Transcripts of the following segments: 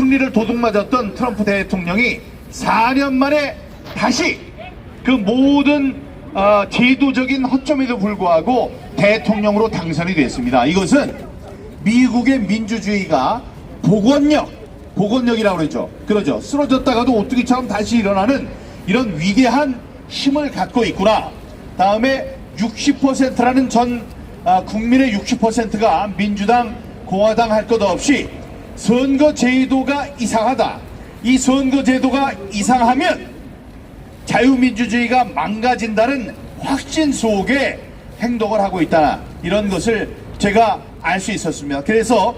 승리를 도둑맞았던 트럼프 대통령이 4년 만에 다시 그 모든 제도적인 허점에도 불구하고 대통령으로 당선이 됐습니다. 이것은 미국의 민주주의가 복원력이라고 그러죠. 쓰러졌다가도 오뚜기처럼 다시 일어나는 이런 위대한 힘을 갖고 있구나. 다음에 60%라는 전 국민의 60%가 민주당, 공화당 할 것 없이 선거 제도가 이상하다. 이 선거 제도가 이상하면 자유민주주의가 망가진다는 확신 속에 행동을 하고 있다. 이런 것을 제가 알 수 있었습니다. 그래서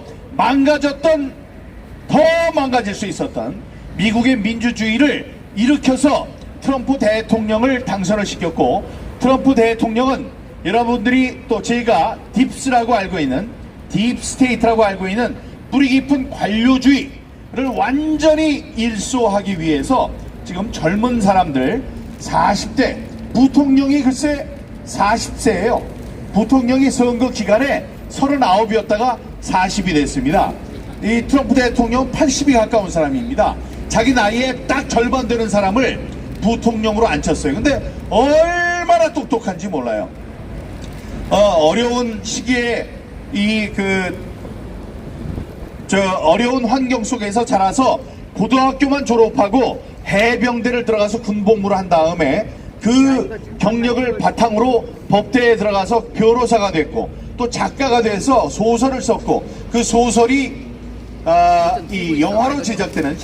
더 망가질 수 있었던 미국의 민주주의를 일으켜서 트럼프 대통령을 당선을 시켰고, 트럼프 대통령은 여러분들이 또 제가 딥스라고 알고 있는, 딥스테이트라고 알고 있는 뿌리 깊은 관료주의를 완전히 일소하기 위해서 지금 젊은 사람들 40대, 부통령이 글쎄 40세예요. 부통령이 선거 기간에 39이었다가 40이 됐습니다. 이 트럼프 대통령 80이 가까운 사람입니다. 자기 나이에 딱 절반 되는 사람을 부통령으로 앉혔어요. 근데 얼마나 똑똑한지 몰라요. 어려운 시기에 어려운 환경 속에서 자라서 고등학교만 졸업하고 해병대를 들어가서 군복무를 한 다음에 그 경력을 바탕으로 법대에 들어가서 변호사가 됐고, 또 작가가 돼서 소설을 썼고, 그 소설이 이 영화로 제작되는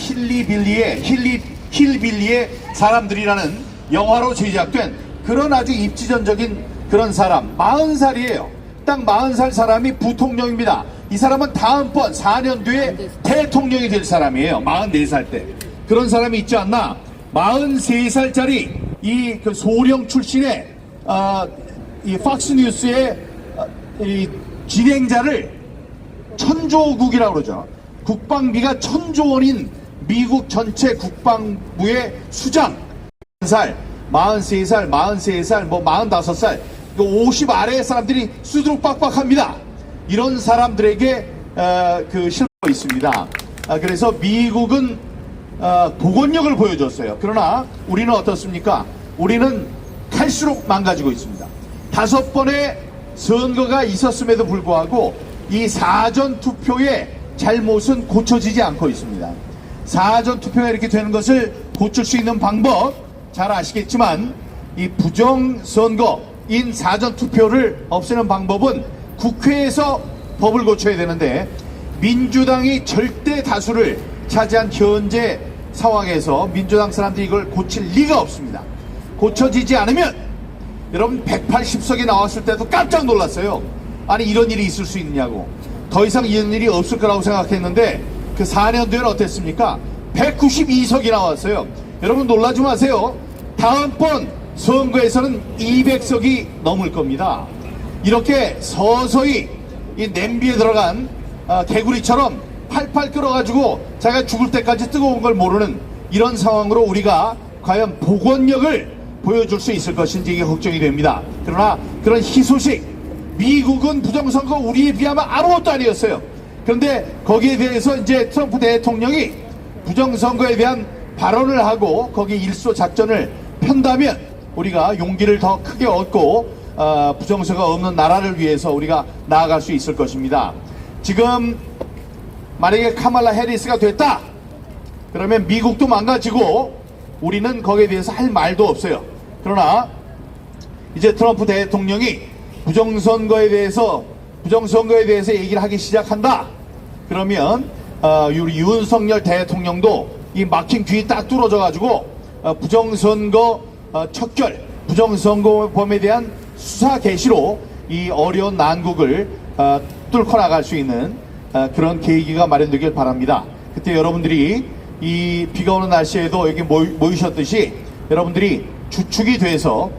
힐빌리의 사람들이라는 영화로 제작된 그런 아주 입지전적인 그런 사람, 40살이에요. 딱 40살 사람이 부통령입니다. 이 사람은 다음번 4년 뒤에 대통령이 될 사람이에요. 44살 때. 그런 사람이 있지 않나? 43살짜리 그 소령 출신의 이 팍스뉴스의 이 진행자를 천조국이라고 그러죠. 국방비가 1000조 원인 미국 전체 국방부의 수장, 43살, 43살, 45살, 50 아래의 사람들이 수두룩 빡빡합니다. 이런 사람들에게 실패가 있습니다. 그래서 미국은 복원력을 보여줬어요. 그러나 우리는 어떻습니까? 우리는 갈수록 망가지고 있습니다. 5번의 선거가 있었음에도 불구하고 이 사전투표의 잘못은 고쳐지지 않고 있습니다. 사전투표가 이렇게 되는 것을 고칠 수 있는 방법 잘 아시겠지만, 이 부정선거인 사전투표를 없애는 방법은 국회에서 법을 고쳐야 되는데, 민주당이 절대 다수를 차지한 현재 상황에서 민주당 사람들이 이걸 고칠 리가 없습니다. 고쳐지지 않으면, 여러분 180석이 나왔을 때도 깜짝 놀랐어요. 아니 이런 일이 있을 수 있느냐고. 더 이상 이런 일이 없을 거라고 생각했는데 그 4년 뒤에는 어땠습니까? 192석이 나왔어요. 여러분 놀라지 마세요. 다음번 선거에서는 200석이 넘을 겁니다. 이렇게 서서히 이 냄비에 들어간 개구리처럼 팔팔 끓어가지고 자기가 죽을 때까지 뜨거운 걸 모르는 이런 상황으로 우리가 과연 복원력을 보여줄 수 있을 것인지 이게 걱정이 됩니다. 그러나 그런 희소식, 미국은 부정선거 우리에 비하면 아무것도 아니었어요. 그런데 거기에 대해서 이제 트럼프 대통령이 부정선거에 대한 발언을 하고 거기에 일소 작전을 편다면 우리가 용기를 더 크게 얻고 부정선거가 없는 나라를 위해서 우리가 나아갈 수 있을 것입니다. 지금 만약에 카말라 해리스가 됐다 그러면 미국도 망가지고 우리는 거기에 대해서 할 말도 없어요. 그러나 이제 트럼프 대통령이 부정선거에 대해서 얘기를 하기 시작한다 그러면 우리 윤석열 대통령도 이 막힌 귀 딱 뚫어져 가지고 부정선거 척결, 부정선거범에 대한 수사 개시로 이 어려운 난국을 뚫고 나갈 수 있는 그런 계기가 마련되길 바랍니다. 그때 여러분들이 이 비가 오는 날씨에도 여기 모이셨듯이 여러분들이 주축이 돼서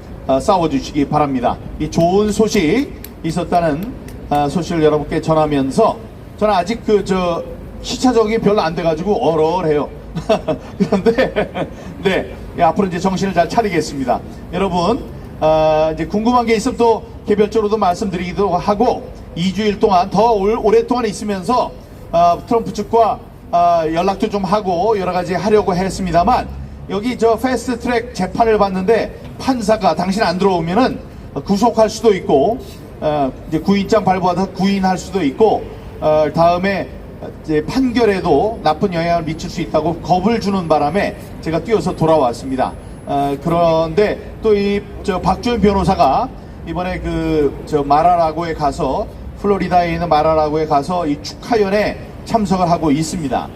싸워주시기 바랍니다. 이 좋은 소식 있었다는 소식을 여러분께 전하면서 저는 아직 시차 적응이 별로 안 돼가지고 얼얼해요. 그런데 네, 앞으로 이제 정신을 잘 차리겠습니다. 여러분 이제 궁금한 게 있으면 또 개별적으로도 말씀드리기도 하고 2주일 동안 더 오랫동안 있으면서 트럼프 측과 연락도 좀 하고 여러 가지 하려고 했습니다만 여기 저 패스트 트랙 재판을 봤는데 판사가 당신 안 들어오면은 구속할 수도 있고 이제 구인장 발부하다 구인할 수도 있고 다음에 이제 판결에도 나쁜 영향을 미칠 수 있다고 겁을 주는 바람에 제가 뛰어서 돌아왔습니다. 그런데 또 이 저 박주현 변호사가 이번에 그 저 마라라고에 가서 플로리다에 있는 마라라고에 가서 이 축하연에 참석을 하고 있습니다.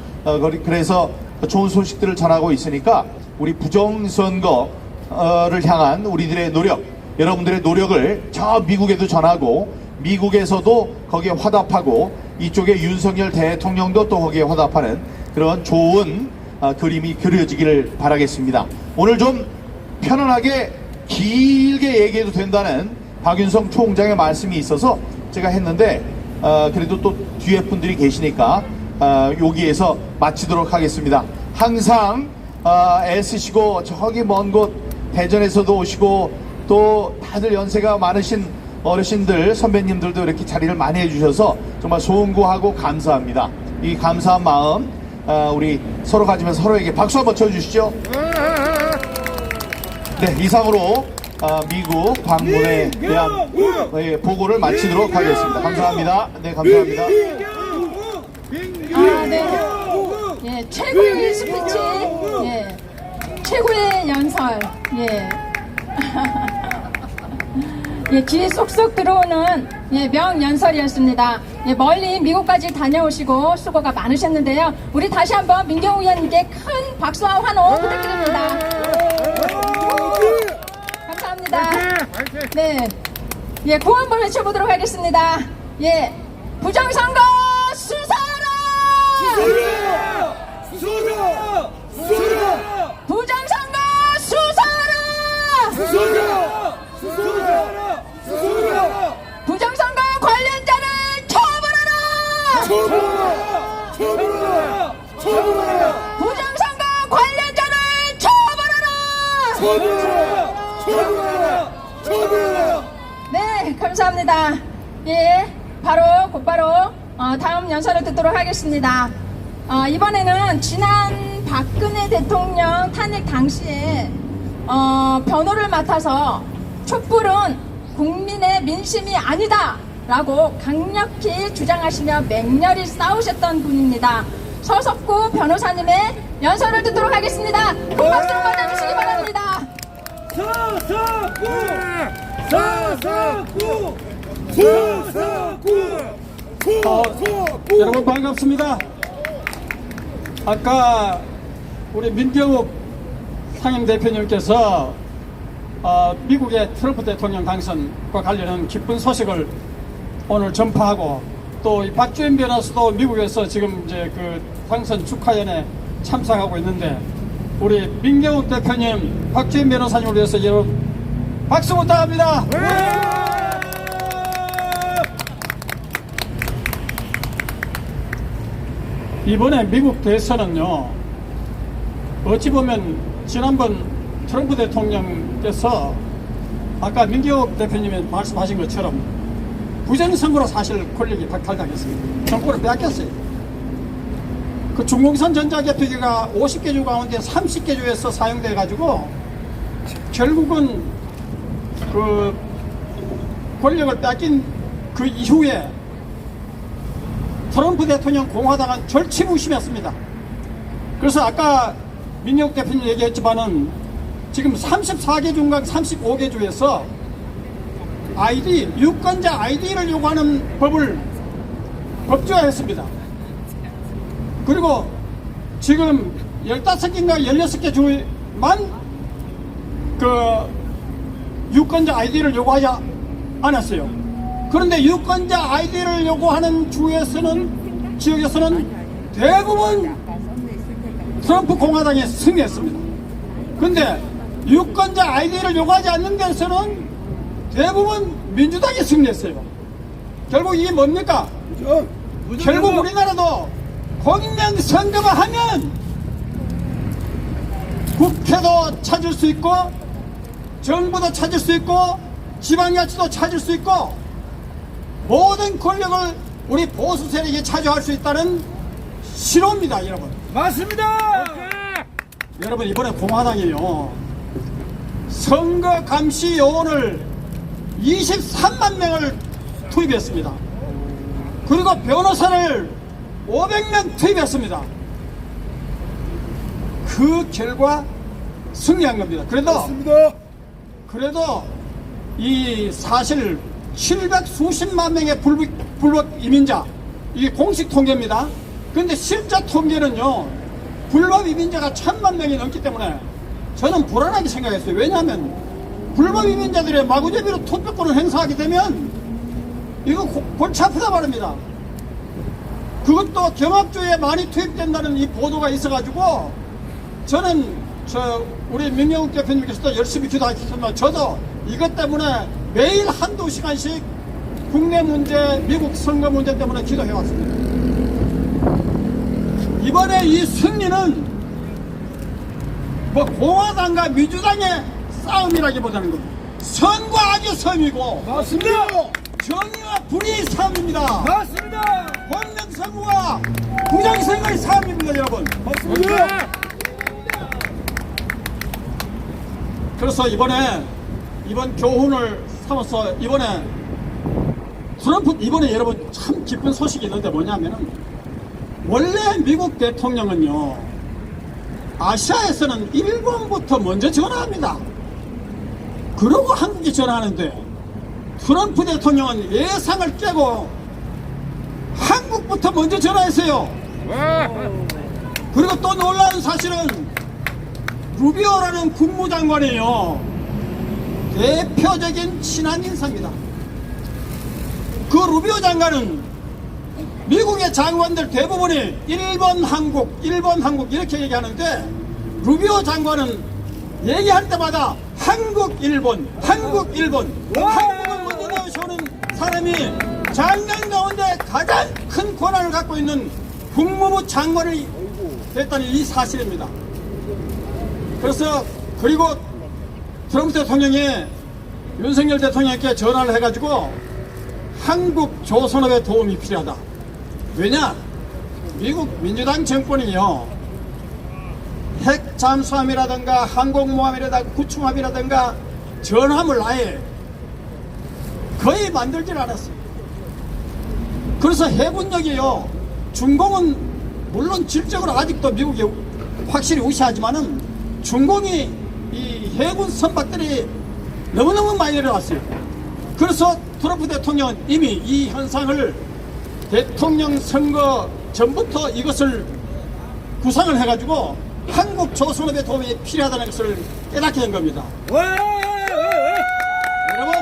그래서 좋은 소식들을 전하고 있으니까 우리 부정선거를 향한 우리들의 노력, 여러분들의 노력을 저 미국에도 전하고 미국에서도 거기에 화답하고 이쪽에 윤석열 대통령도 또 거기에 화답하는 그런 좋은 그림이 그려지기를 바라겠습니다. 오늘 좀 편안하게 길게 얘기해도 된다는 박윤성 총장의 말씀이 있어서 제가 했는데 그래도 또 뒤에 분들이 계시니까 여기에서 마치도록 하겠습니다. 항상 애쓰시고 저기 먼 곳 대전에서도 오시고 또 다들 연세가 많으신 어르신들 선배님들도 이렇게 자리를 많이 해주셔서 정말 소원구하고 감사합니다. 이 감사한 마음 우리 서로 가지면서 서로에게 박수 한번 쳐주시죠. 네, 이상으로 미국 방문에 대한 보고를 마치도록 하겠습니다. 감사합니다. 네, 감사합니다. 네. 예, 최고의 스피치, 예, 최고의 연설, 예. 예, 귀에 쏙쏙 들어오는 예, 명연설이었습니다. 예, 멀리 미국까지 다녀오시고 수고가 많으셨는데요. 우리 다시 한번 민경욱 의원님께 큰 박수와 환호 부탁드립니다. 감사합니다. 네, 예, 구호 한번 외쳐보도록 하겠습니다. 예, 부정선거 수사하라! 수사하라! 수사하라! 부정선거 수사하라! 수사하라! 수사하라! 수사하라! 부정선거 관련자를 처벌하라! 처벌하라! 처벌하라! 처벌하라! 부정선거 관련자를 처벌하라! 처벌하라! 처벌하라! 처벌하라! 네, 감사합니다. 예, 곧바로 다음 연설을 듣도록 하겠습니다. 이번에는 지난 박근혜 대통령 탄핵 당시에 변호를 맡아서 촛불은 국민의 민심이 아니다 라고 강력히 주장하시며 맹렬히 싸우셨던 분입니다. 서석구 변호사님의 연설을 듣도록 하겠습니다. 큰 박수로 맞아주시기 바랍니다. 서석구! 서석구! 서석구! 서석구! 여러분 반갑습니다. 아까 우리 민경욱 상임대표님께서 미국의 트럼프 대통령 당선과 관련한 기쁜 소식을 오늘 전파하고 또 이 박주현 변호사도 미국에서 지금 이제 그 당선 축하연에 참석하고 있는데 우리 민경욱 대표님, 박주현 변호사님을 위해서 여러분 박수 부탁합니다. 이번에 미국 대선은요, 어찌 보면 지난번 트럼프 대통령께서 아까 민경욱 대표님이 말씀하신 것처럼 부정선거로 사실 권력이 박탈당했습니다. 정권을 빼앗겼어요. 그 중공선 전자개표기가 50개 주 가운데 30개 주에서 사용돼 가지고 결국은 그 권력을 뺏긴 그 이후에 트럼프 대통령 공화당은 절치부심했습니다. 그래서 아까 민경욱 대표님 얘기했지만은 지금 34개 중간 35개 주에서 유권자 아이디를 요구하는 법을 법제화했습니다. 그리고 지금 15개인가 16개 주만 그 유권자 아이디를 요구하지 않았어요. 그런데 유권자 아이디를 요구하는 지역에서는 대부분 트럼프 공화당에 승리했습니다. 근데 유권자 아이디를 요구하지 않는 데서는 대부분 민주당이 승리했어요. 결국 이게 뭡니까? 결국 우리나라도 공명선거만 하면 국회도 찾을 수 있고 정부도 찾을 수 있고 지방자치도 찾을 수 있고 모든 권력을 우리 보수 세력이 차지할 수 있다는 실효입니다, 여러분. 맞습니다. 여러분, 이번에 공화당이요, 선거 감시 요원을 23만 명을 투입했습니다. 그리고 변호사를 500명 투입했습니다. 그 결과 승리한 겁니다. 맞습니다. 그래도 이 사실 700수십만 명의 불법 이민자, 이게 공식 통계입니다. 근데 실제 통계는요, 불법 이민자가 1000만 명이 넘기 때문에 저는 불안하게 생각했어요. 왜냐하면 불법 이민자들의 마구잡이로 투표권을 행사하게 되면 이거 골치 아프다 말입니다. 그것도 경합주에 많이 투입된다는 이 보도가 있어가지고 저는 우리 민경욱 대표님께서도 열심히 기도하셨지만 저도 이것 때문에 매일 한두 시간씩 국내 문제, 미국 선거 문제 때문에 기도해왔습니다. 이번에 이 승리는 뭐 공화당과 민주당의 싸움이라기보다는 겁니다. 선과 악의 싸움이고 맞습니다. 정의와 불의의 싸움입니다. 맞습니다. 권명선거와 부정선거의 싸움입니다, 여러분. 맞습니다. 그래서 이번 교훈을 삼아서 이번에 여러분 참 기쁜 소식이 있는데 뭐냐면은 원래 미국 대통령은요, 아시아에서는 일본부터 먼저 전화합니다. 그러고 한국이 전화하는데 트럼프 대통령은 예상을 깨고 한국부터 먼저 전화했어요. 그리고 또 놀라운 사실은 루비오라는 국무장관이요, 대표적인 친한 인사입니다. 그 루비오 장관은 미국의 장관들 대부분이 일본, 한국 이렇게 얘기하는데 루비오 장관은 얘기할 때마다 한국, 일본 한국을 먼저 내세우는 사람이 장관 가운데 가장 큰 권한을 갖고 있는 국무부 장관이 됐다는 이 사실입니다. 그래서 그리고 트럼프 대통령이 윤석열 대통령께 전화를 해가지고 한국 조선업의 도움이 필요하다. 왜냐? 미국 민주당 정권이요, 핵 잠수함이라든가 항공모함이라든가 구축함이라든가 전함을 아예 거의 만들질 않았어요. 그래서 해군력이요, 중공은 물론 질적으로 아직도 미국이 확실히 우세하지만은 중공이 이 해군 선박들이 너무너무 많이 내려왔어요. 그래서 트럼프 대통령은 이미 이 현상을 대통령 선거 전부터 이것을 구상을 해가지고 한국 조선업의 도움이 필요하다는 것을 깨닫게 된 겁니다. 여러분,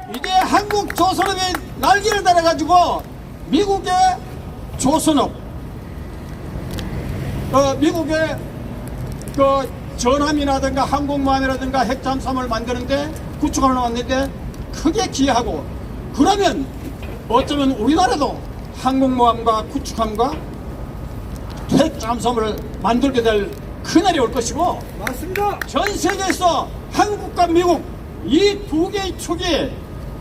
이제 한국 조선업이 날개를 달아가지고 미국의 조선업, 미국의 그 전함이라든가 항공모함이라든가 핵잠수함을 만드는데, 구축함을 만드는데 크게 기여하고, 그러면 어쩌면 우리나라도 항공모함과 구축함과 핵잠수함을 만들게 될 그날이 올 것이고, 맞습니다. 전 세계에서 한국과 미국 이 두 개의 축이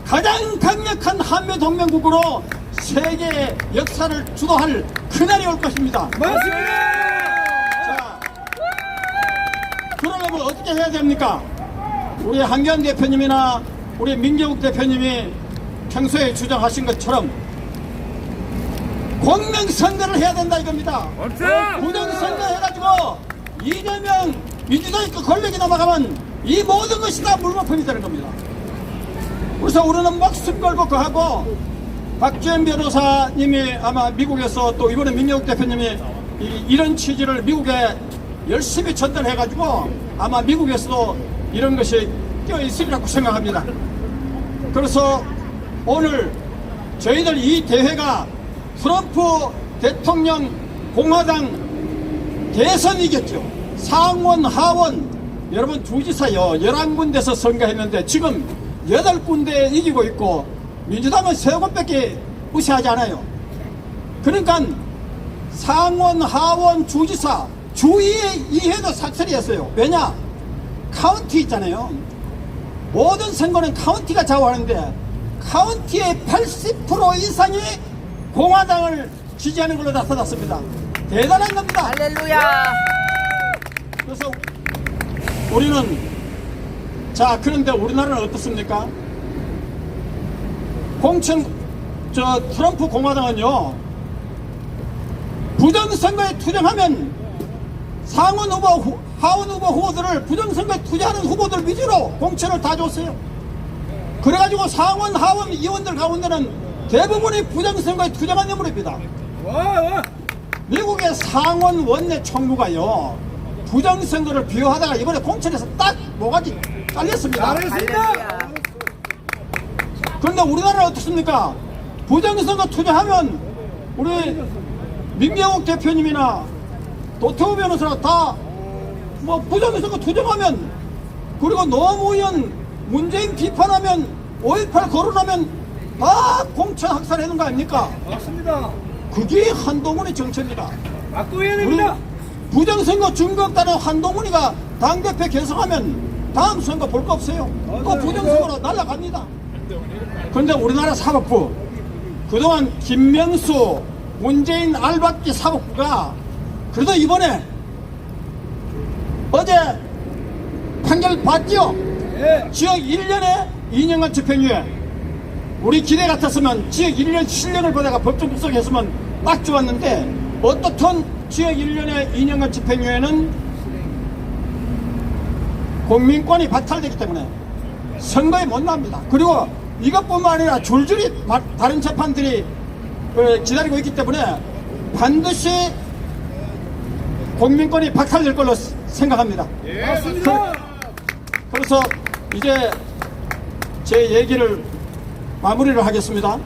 가장 강력한 한미동맹국으로 세계의 역사를 주도할 그날이 올 것입니다. 맞습니다. 자, 그러려면 어떻게 해야 됩니까? 우리 한기환 대표님이나 우리 민경욱 대표님이 평소에 주장하신 것처럼 공명선거를 해야 된다 이겁니다. 공명선거 해가지고 이재명 민주당이 그 권력이 넘어가면 이 모든 것이 다 물거품이 되는 겁니다. 그래서 우리는 목숨 걸고 그 하고, 박지원 변호사님이 아마 미국에서 또 이번에 민경욱 대표님이 이런 취지를 미국에 열심히 전달해가지고 아마 미국에서도 이런 것이 껴있으리라고 생각합니다. 그래서 오늘 저희들 이 대회가 트럼프 대통령 공화당 대선이겠죠. 상원, 하원, 여러분 주지사요 11군데서 선거했는데 지금 8군데 이기고 있고 민주당은 3곳밖에 우세하지 않아요. 그러니까 상원, 하원, 주지사, 주의회 이회도 삭제를 했어요. 왜냐? 카운티 있잖아요. 모든 선거는 카운티가 좌우하는데 카운티의 80% 이상이 공화당을 지지하는 걸로 나타났습니다. 대단한 겁니다. 할렐루야. 그래서 우리는 자 그런데 우리나라는 어떻습니까? 트럼프 공화당은요 부정선거에 투쟁하면 상원 후보, 하원 후보 후보들을 부정선거에 투쟁하는 후보들 위주로 공천을 다 줬어요. 그래가지고 상원, 하원 의원들 가운데는 대부분이 부정선거에 투쟁한 인물입니다. 와. 미국의 상원 원내 총무가요 부정선거를 비호하다가 이번에 공천에서 딱 모가지 잘렸습니다. 잘했습니다. 그런데 우리나라는 어떻습니까? 부정선거 투쟁하면 우리 민경욱 대표님이나 도태우 변호사나 다 뭐 부정선거 투쟁하면 그리고 노무현 문재인 비판하면 5.18 거론하면 다 공천 학살하는 거 아닙니까? 맞습니다. 그게 한동훈의 정책입니다. 바꿔야 우리 됩니다. 부정선거 증거 없다는 한동훈이가 당대표 결성하면 다음 선거 볼 거 없어요. 또 부정선거로 날아갑니다. 그런데 우리나라 사법부 그동안 김명수 문재인 알박기 사법부가 그래도 이번에 어제 판결 봤죠? 예. 지역 1년에 2년간 집행유예. 우리 기대 같았으면 지역 1년 실력을 보다가 법정 구속했으면 딱 좋았는데 어떻든 지역 1년에 2년간 집행유예는 국민권이 박탈되기 때문에 선거에 못 나옵니다. 그리고 이것뿐만 아니라 줄줄이 다른 재판들이 기다리고 있기 때문에 반드시 국민권이 박탈될 걸로 생각합니다. 맞습니다. 그래서 이제 제 얘기를 마무리를 하겠습니다.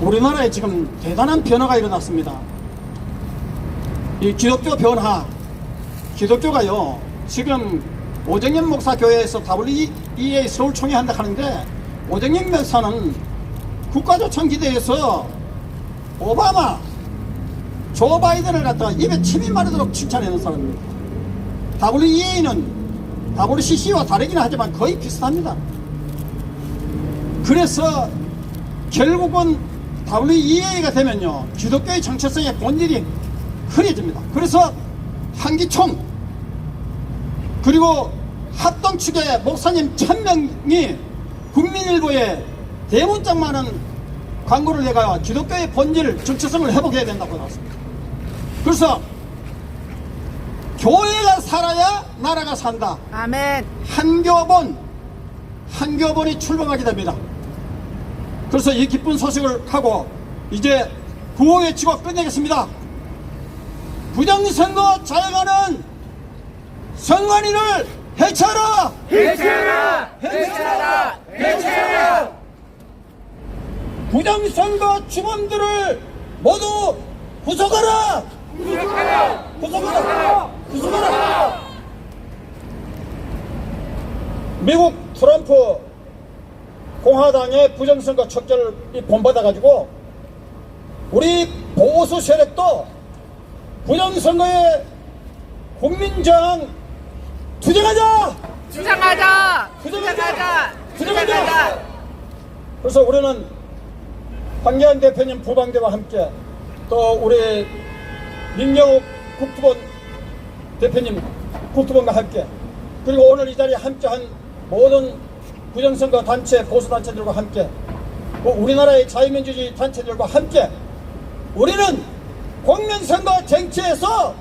우리나라에 지금 대단한 변화가 일어났습니다. 이 기독교 변화, 기독교가요 지금 오정현 목사 교회에서 WEA 서울총회 한다 하는데 오정현 목사는 국가조청기대에서 오바마, 조 바이든을 갖다가 입에 침이 마르도록 칭찬하는 사람입니다. WEA는 WCC와 다르긴 하지만 거의 비슷합니다. 그래서 결국은 WEA가 되면요 기독교의 정체성의 본질이 흐려집니다. 그래서 한기총 그리고 합동 측의 목사님 1000명이 국민일보에 대문짝만한 광고를 내가 기독교의 본질 정체성을 회복해야 된다고 나왔습니다. 그래서 교회가 살아야 나라가 산다. 아멘. 한교본이 출범하게 됩니다. 그래서 이 기쁜 소식을 하고 이제 구호 외치고 끝내겠습니다. 부정선거 자행하는 선관위를 해체하라! 해체하라! 해체하라! 해체하라! 부정선거 주범들을 모두 구속하라! 구속하라! 구속하라! 구속하라! 미국 트럼프 공화당의 부정선거 척결이 본받아가지고 우리 보수 세력도 부정선거에 국민저항 투쟁하자! 주장하자! 투쟁하자! 주장하자! 투쟁하자! 그래서 우리는 황교안 대표님 부방대와 함께 또 우리 민경욱 국토본 대표님 국토본과 함께 그리고 오늘 이 자리에 함께한 모든 부정선거 단체 보수단체들과 함께 우리나라의 자유민주주의 단체들과 함께 우리는 공명선거 쟁취에서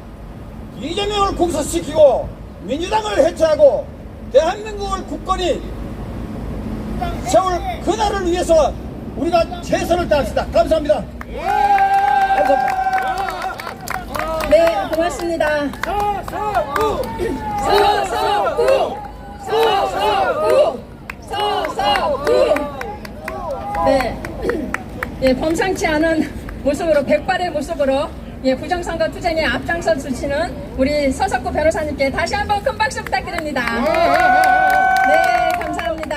이재명을 국사시키고 민주당을 해체하고 대한민국을 굳건히 세울 그날을 위해서 우리가 최선을 다합시다. 감사합니다. 감사합니다. 네, 고맙습니다. 서서구. 네, 예, 범상치 않은 모습으로 백발의 모습으로 예, 부정선거 투쟁에 앞장서 주시는 우리 서석구 변호사님께 다시 한번 큰 박수 부탁드립니다. 네, 감사합니다.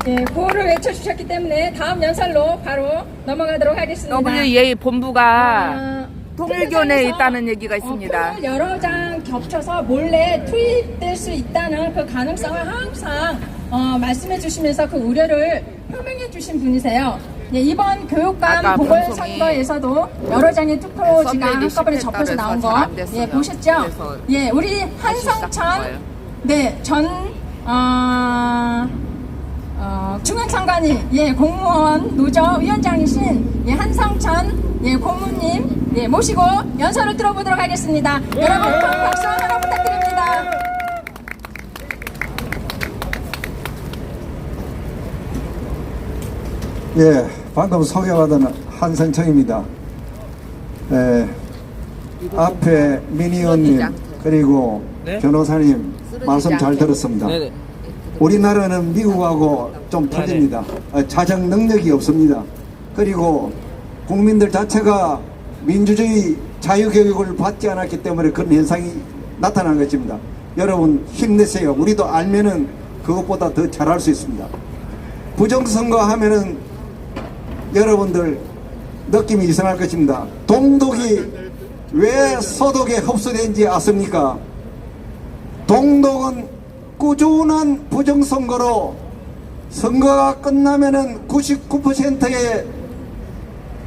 예, 구호를 외쳐주셨기 때문에 다음 연설로 바로 넘어가도록 하겠습니다. WEA 본부가 아, 통일교 내에 있다는 얘기가 있습니다. 표를 여러 장 겹쳐서 몰래 투입될 수 있다는 그 가능성을 항상 말씀해 주시면서 그 우려를 표명해 주신 분이세요. 예, 이번 아까 교육감 보궐선거에서도 여러 장의 투표지가 썸네일이 한꺼번에 실패에 접혀서 나온 따라서 거 잘안 됐어요. 예, 보셨죠? 그래서 예, 우리 시작한 한성천 거예요. 네, 중앙선관위 예, 공무원 노조 위원장이신 예, 한성천 예, 고문님 예, 모시고 연설을 들어보도록 하겠습니다. 여러분 큰 박수 하나 부탁드립니다. 예, 방금 소개받은 한성청입니다. 앞에 미니 의원님 그리고 변호사님 말씀 잘 들었습니다. 우리나라는 미국하고 좀 틀립니다. 자정 능력이 없습니다. 그리고 국민들 자체가 민주주의 자유교육을 받지 않았기 때문에 그런 현상이 나타난 것입니다. 여러분 힘내세요. 우리도 알면은 그것보다 더 잘할 수 있습니다. 부정선거 하면은 여러분들 느낌이 이상할 것입니다. 동독이 왜 서독에 흡수된지 아십니까? 동독은 꾸준한 부정선거로 선거가 끝나면은 99%의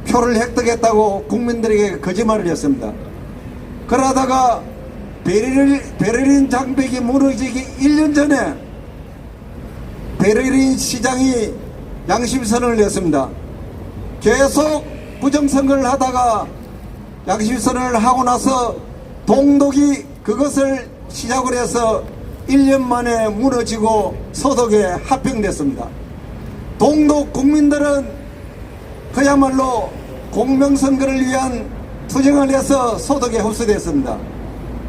표를 획득했다고 국민들에게 거짓말을 했습니다. 그러다가 베를린 장벽이 무너지기 1년 전에 베를린 시장이 양심선언을 냈습니다. 계속 부정선거를 하다가 양심선언을 하고 나서 동독이 그것을 시작을 해서 1년 만에 무너지고 서독에 합병됐습니다. 동독 국민들은 그야말로 공명선거를 위한 투쟁을 해서 서독에 흡수됐습니다.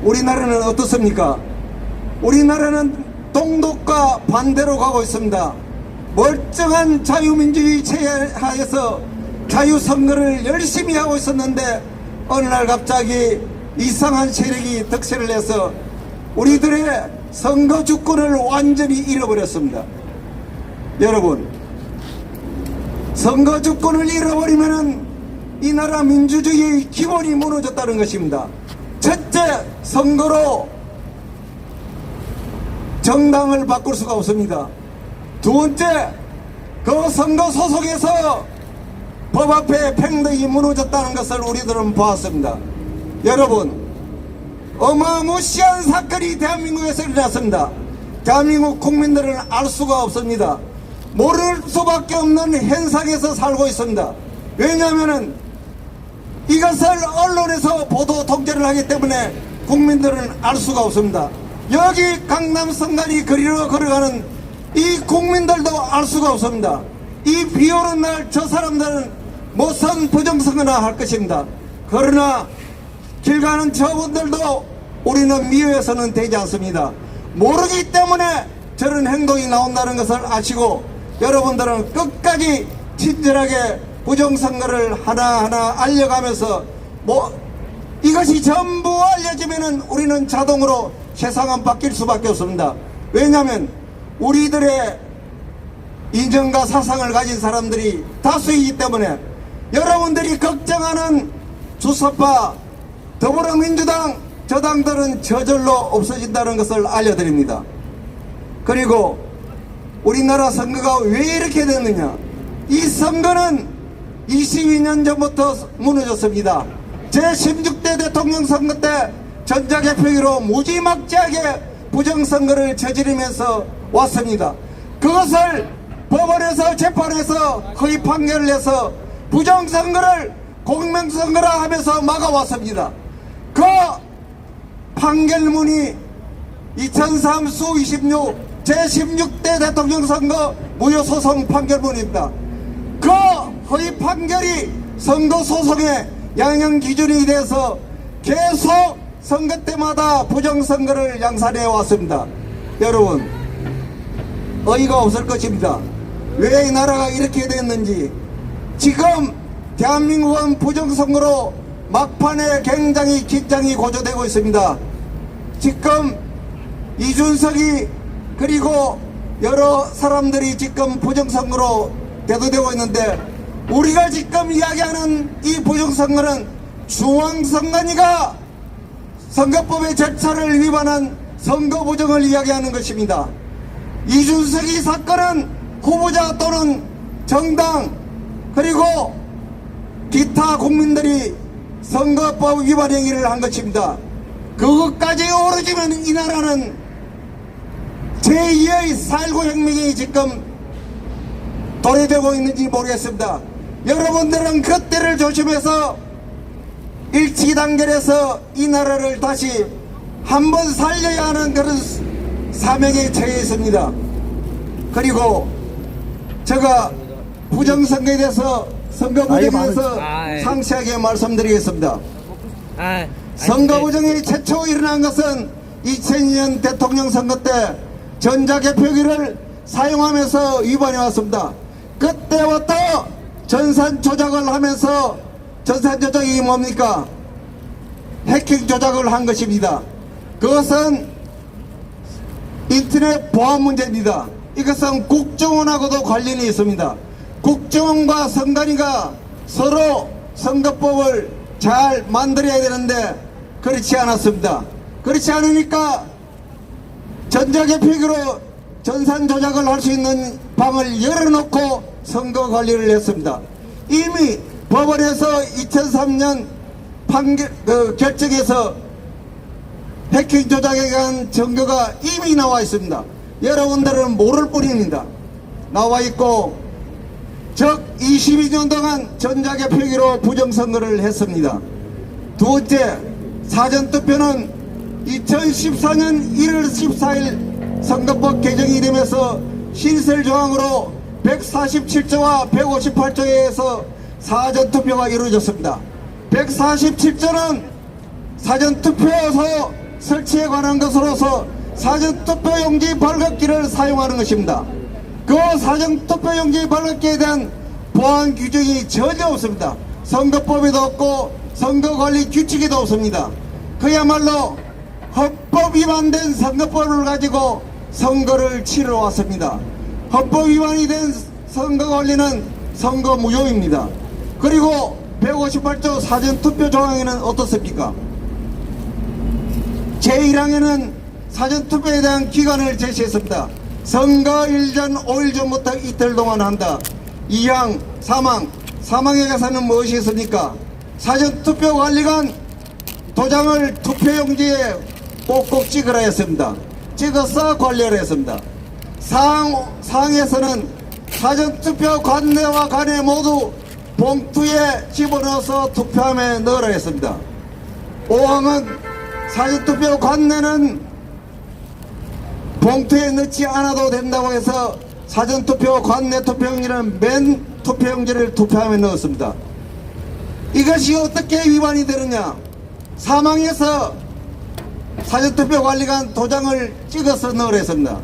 우리나라는 어떻습니까? 우리나라는 동독과 반대로 가고 있습니다. 멀쩡한 자유민주주의 체제하에서 자유선거를 열심히 하고 있었는데 어느 날 갑자기 이상한 세력이 득세를 해서 우리들의 선거 주권을 완전히 잃어버렸습니다. 여러분, 선거 주권을 잃어버리면은 이 나라 민주주의의 기본이 무너졌다는 것입니다. 첫째, 선거로 정당을 바꿀 수가 없습니다. 두 번째, 그 선거 소속에서 법 앞에 평등이 무너졌다는 것을 우리들은 보았습니다. 여러분, 어마무시한 사건이 대한민국에서 일어났습니다. 대한민국 국민들은 알 수가 없습니다. 모를 수밖에 없는 현상에서 살고 있습니다. 왜냐하면 이것을 언론에서 보도 통제를 하기 때문에 국민들은 알 수가 없습니다. 여기 강남성간이 거리로 걸어가는 이 국민들도 알 수가 없습니다. 이 비오는 날 저 사람들은 무슨 부정선거나 할 것입니다. 그러나 길 가는 저분들도 우리는 미워해서는 되지 않습니다. 모르기 때문에 저런 행동이 나온다는 것을 아시고 여러분들은 끝까지 친절하게 부정선거를 하나하나 알려가면서 이것이 전부 알려지면은 우리는 자동으로 세상은 바뀔 수밖에 없습니다. 왜냐하면 우리들의 이념과 사상을 가진 사람들이 다수이기 때문에 여러분들이 걱정하는 주사파 더불어민주당 저 당들은 저절로 없어진다는 것을 알려드립니다. 그리고 우리나라 선거가 왜 이렇게 됐느냐? 이 선거는 22년 전부터 무너졌습니다. 제16대 대통령 선거 때 전자개표기로 무지막지하게 부정선거를 저지르면서 왔습니다. 그것을 법원에서 재판에서 허위 판결을 해서 부정선거를 공명선거라 하면서 막아왔습니다. 그 판결문이 2003 수26 제16대 대통령 선거 무효소송 판결문입니다. 그 허위 판결이 선거 소송의 양형 기준이 돼서 계속 선거 때마다 부정선거를 양산해 왔습니다. 여러분, 어이가 없을 것입니다. 왜 이 나라가 이렇게 됐는지. 지금 대한민국은 부정선거로 막판에 굉장히 긴장이 고조되고 있습니다. 지금 이준석이 그리고 여러 사람들이 지금 부정선거로 대두되고 있는데 우리가 지금 이야기하는 이 부정선거는 중앙선관위가 선거법의 절차를 위반한 선거 부정을 이야기하는 것입니다. 이준석이 사건은 후보자 또는 정당 그리고 기타 국민들이 선거법 위반 행위를 한 것입니다. 그것까지 오르지면 이 나라는 제2의 4.19 혁명이 지금 도래되고 있는지 모르겠습니다. 여러분들은 그때를 조심해서 일치단결해서 이 나라를 다시 한번 살려야 하는 그런 사명에 처해 있습니다. 그리고 제가 부정선거에 대해서 선거 부정에 대해서 상세하게 말씀드리겠습니다. 선거 부정이 최초 일어난 것은 2002년 대통령 선거 때 전자개표기를 사용하면서 위반해 왔습니다. 그때부터 전산 조작을 하면서 전산 조작이 뭡니까? 해킹 조작을 한 것입니다. 그것은 인터넷 보안 문제입니다. 이것은 국정원하고도 관련이 있습니다. 국정원과 선관위가 서로 선거법을 잘 만들어야 되는데 그렇지 않았습니다. 그렇지 않으니까 전자개표기로 전산 조작을 할 수 있는 방을 열어놓고 선거 관리를 했습니다. 이미 법원에서 2003년 결정에서 해킹 조작에 관한 증거가 이미 나와 있습니다. 여러분들은 모를 뿐입니다. 나와 있고 즉 22년 동안 전자개표기로 부정선거를 했습니다. 두 번째, 사전투표는 2014년 1월 14일 선거법 개정이 되면서 신설조항으로 147조와 158조에 의해서 사전투표가 이루어졌습니다. 147조는 사전투표소 설치에 관한 것으로서 사전투표용지 발급기를 사용하는 것입니다. 그 사전투표용지 발급기에 대한 보안 규정이 전혀 없습니다. 선거법에도 없고 선거관리 규칙에도 없습니다. 그야말로 헌법 위반된 선거법을 가지고 선거를 치러 왔습니다. 헌법 위반이 된 선거관리는 선거 무효입니다. 그리고 158조 사전투표 조항에는 어떻습니까? 제1항에는 사전투표에 대한 기간을 제시했습니다. 선거일 전 5일 전부터 이틀 동안 한다. 2항, 3항, 3항에 가서는 무엇이 있습니까? 사전투표 관리관 도장을 투표용지에 꼭꼭 찍으라 했습니다. 찍어서 관리를 했습니다. 4항에서는 사전투표 관내와 관내 모두 봉투에 집어넣어서 투표함에 넣으라 했습니다. 5항은 사전투표 관내는 봉투에 넣지 않아도 된다고 해서 사전투표 관내 투표용지는 맨 투표용지를 투표함에 넣었습니다. 이것이 어떻게 위반이 되느냐? 사망에서 사전투표 관리관 도장을 찍어서 넣으라 했습니다.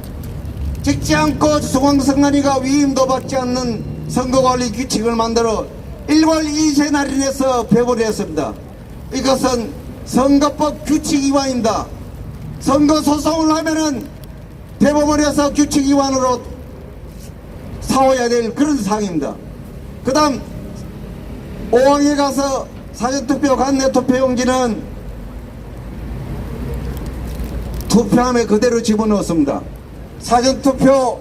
찍지 않고 중앙선관위가 위임도 받지 않는 선거관리 규칙을 만들어 일괄 이세 날인해서 배부했습니다. 이것은 선거법 규칙 위반입니다. 선거소송을 하면은 대법원에서 규칙 위반으로 사와야 될 그런 사항입니다. 그 다음 5항에 가서 사전투표 관내 투표용지는 투표함에 그대로 집어넣었습니다. 사전투표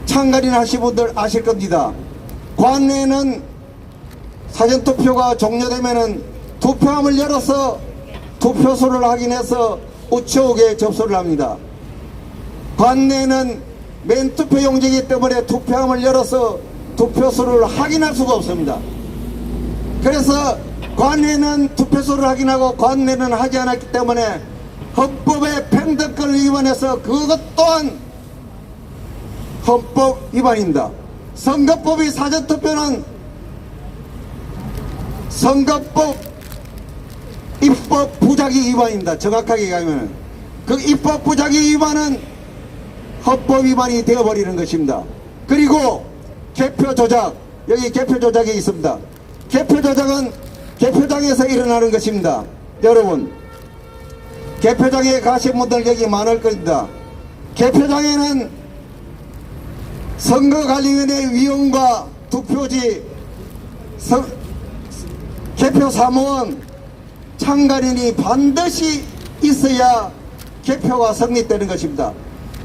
참가인 하신 분들 아실 겁니다. 관내에는 사전투표가 종료되면은 투표함을 열어서 투표소를 확인해서 우측에 접수를 합니다. 관내에는 맨 투표용지이기 때문에 투표함을 열어서 투표소를 확인할 수가 없습니다. 그래서 관내는 투표소를 확인하고 관내는 하지 않았기 때문에 헌법의 평등권을 위반해서 그것 또한 헌법 위반입니다. 선거법이 사전투표는 선거법 입법 부작위 위반입니다. 정확하게 얘기하면 그 입법 부작위 위반은 헌법 위반이 되어버리는 것입니다. 그리고 개표 조작, 여기 개표 조작이 있습니다. 개표 조작은 개표장에서 일어나는 것입니다. 여러분, 개표장에 가신 분들 여기 많을 겁니다. 개표장에는 선거관리위원회 위원과 투표지, 개표 사무원, 참관인이 반드시 있어야 개표가 성립되는 것입니다.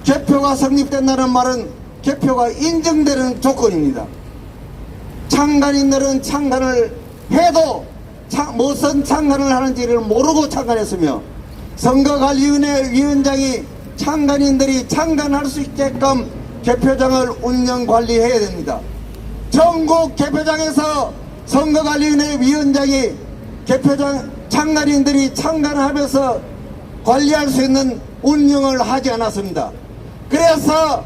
개표가 성립된다는 말은 개표가 인정되는 조건입니다. 창간인들은 창간을 해도 무슨 창간을 하는지를 모르고 창간했으며, 선거관리위원회 위원장이 창간인들이 창간할 수 있게끔 개표장을 운영 관리해야 됩니다. 전국 개표장에서 선거관리위원회 위원장이 개표장 창간인들이 창간하면서 관리할 수 있는 운영을 하지 않았습니다. 그래서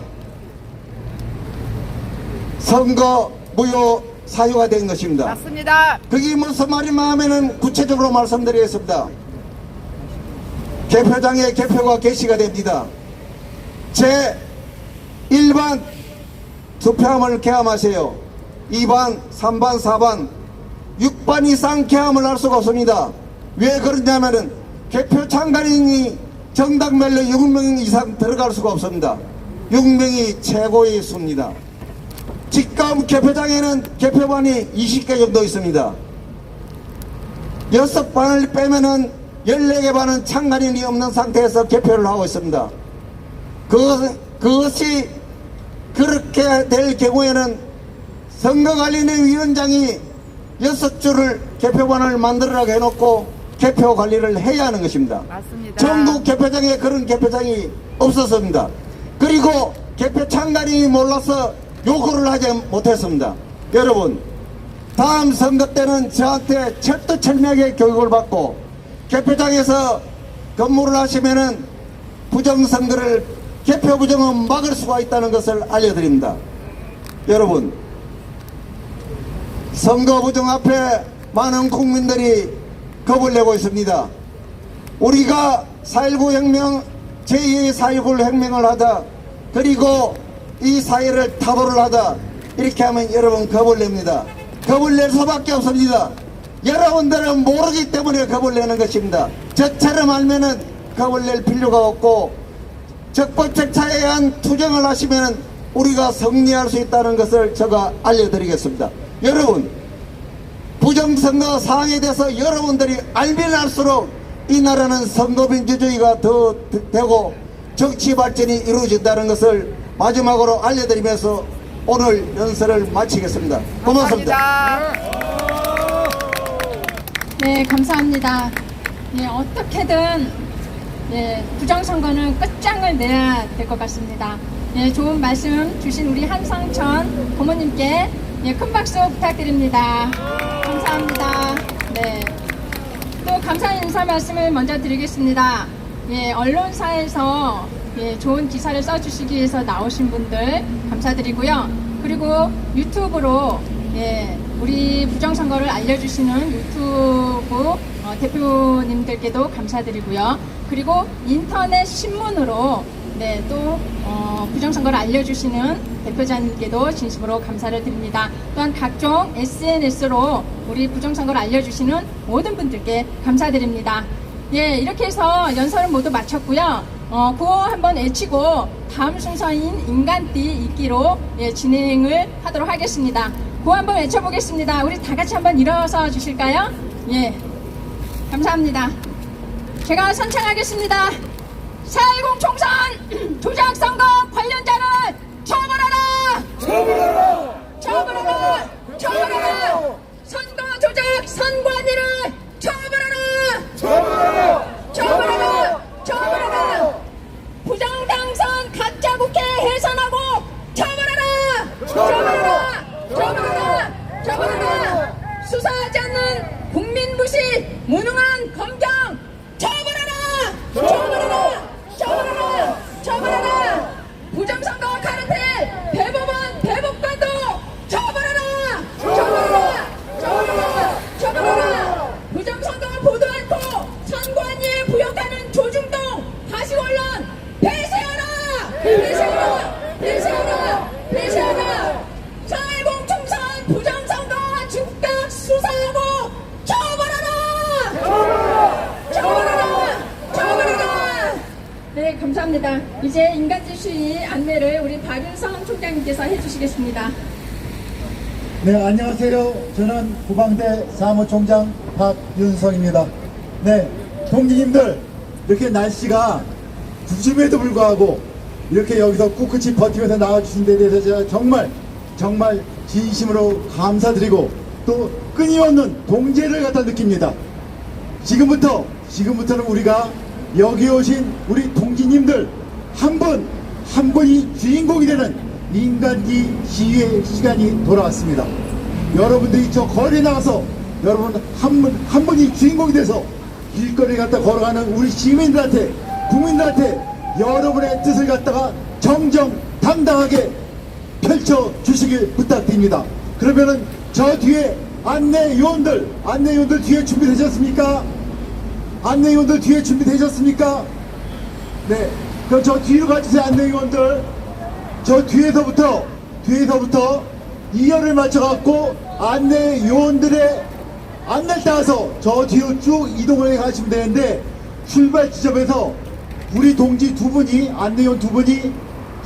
선거 무효 사유가 된 것입니다. 맞습니다. 그게 무슨 말이냐 하면은 구체적으로 말씀드리겠습니다. 개표장에 개표가 개시가 됩니다. 제 1반 투표함을 개함하세요. 2반, 3반, 4반, 6반 이상 개함을 할 수가 없습니다. 왜 그러냐면은 개표 창간인이 정당별로 6명 이상 들어갈 수가 없습니다. 6명이 최고의 수입니다. 지금 개표장에는 개표반이 20개 정도 있습니다. 6반을 빼면은 14개 반은 창간인이 없는 상태에서 개표를 하고 있습니다. 그것이 그렇게 될 경우에는 선거관리위원회 위원장이 6줄을 개표반을 만들어라고 해놓고 개표 관리를 해야 하는 것입니다. 맞습니다. 전국 개표장에 그런 개표장이 없었습니다. 그리고 개표 창간인이 몰라서 요구를 하지 못했습니다. 여러분, 다음 선거 때는 저한테 철두철미하게 교육을 받고 개표장에서 근무를 하시면은 부정선거를 개표 부정은 막을 수가 있다는 것을 알려드립니다. 여러분, 선거 부정 앞에 많은 국민들이 겁을 내고 있습니다. 우리가 4.19 혁명, 제2의 4.19 혁명을 하자, 그리고 이 사회를 타도를 하자, 이렇게 하면 여러분 겁을 냅니다. 겁을 낼 수밖에 없습니다. 여러분들은 모르기 때문에 겁을 내는 것입니다. 저처럼 알면은 겁을 낼 필요가 없고, 적법적차에 의한 투쟁을 하시면은 우리가 승리할 수 있다는 것을 제가 알려드리겠습니다. 여러분, 부정선거 사항에 대해서 여러분들이 알면 알수록 이 나라는 선거민주주의가 더 되고 정치 발전이 이루어진다는 것을 마지막으로 알려드리면서 오늘 연설을 마치겠습니다. 고맙습니다. 감사합니다. 네, 감사합니다. 네, 어떻게든 부정선거는 끝장을 내야 될 것 같습니다. 좋은 말씀 주신 우리 한상천 고모님께 큰 박수 부탁드립니다. 감사합니다. 네. 또 감사 인사 말씀을 먼저 드리겠습니다. 언론사에서 좋은 기사를 써주시기 위해서 나오신 분들 감사드리고요. 그리고 유튜브로 우리 부정선거를 알려주시는 유튜브 대표님들께도 감사드리고요. 그리고 인터넷 신문으로 또 부정선거를 알려주시는 대표자님께도 진심으로 감사를 드립니다. 또한 각종 SNS로 우리 부정선거를 알려주시는 모든 분들께 감사드립니다. 이렇게 해서 연설은 모두 마쳤고요. 구호 한번 외치고 다음 순서인 인간띠 읽기로 진행을 하도록 하겠습니다. 구호 한번 외쳐보겠습니다. 우리 다 같이 한번 일어서 주실까요? 감사합니다. 제가 선창하겠습니다. 4.10 총선 조작선거 관련자를 처벌하라! 처벌하라! 처벌하라! 처벌하라! 선거 조작 선관위를 처벌하라! 처벌하라! 처벌하라! 처벌하라! 부정당선 가짜 국회 해산하고 처벌하라! 처벌하라! 처벌하라! 처벌하라! 수사하지 않는 국민 무시 무능한 검경 처벌하라! 처벌하라! 처벌하라! 처벌하라! 부정선거 카르텔 대법원 대법관도 처벌하라! 처벌하라! 처벌하라! 처벌하라! 부정선거 보도한토 선관위에 부역하는 조중동 가시언론 폐쇄하라! 폐쇄하라! 폐쇄하라! 폐쇄하라! 4.10 총선 부정선거 즉각 수사하고 처벌하라! 처벌하라! 처벌하라! 네, 감사합니다. 이제 인간지 시위 안내를 우리 박윤성 총장님께서 해주시겠습니다. 네, 안녕하세요. 저는 구방대 사무총장 박윤성입니다. 네, 동지님들, 이렇게 날씨가 구심에도 불구하고 이렇게 여기서 꿋꿋이 버티면서 나와주신 데 대해서 제가 정말 진심으로 감사드리고 또 끊임없는 동지를 갖다 느낍니다. 지금부터는 우리가 여기 오신 우리 동지님들 한 분이 주인공이 되는 인간기 시위의 시간이 돌아왔습니다. 여러분들이 저 거리에 나가서 여러분 한 분이 주인공이 돼서 길거리에 갖다 걸어가는 우리 시민들한테 국민들한테 여러분의 뜻을 갖다가 정정당당하게 펼쳐 주시길 부탁드립니다. 그러면은 저 뒤에 안내요원들 뒤에 준비되셨습니까? 안내요원들 뒤에 준비되셨습니까? 네, 그럼 저 뒤로 가주세요. 안내요원들 저 뒤에서부터 2열을 맞춰갖고 안내요원들의 안내를 따라서 저 뒤로 쭉 이동을 해 가시면 되는데 출발 지점에서 우리 동지 두 분이 안내요원 두 분이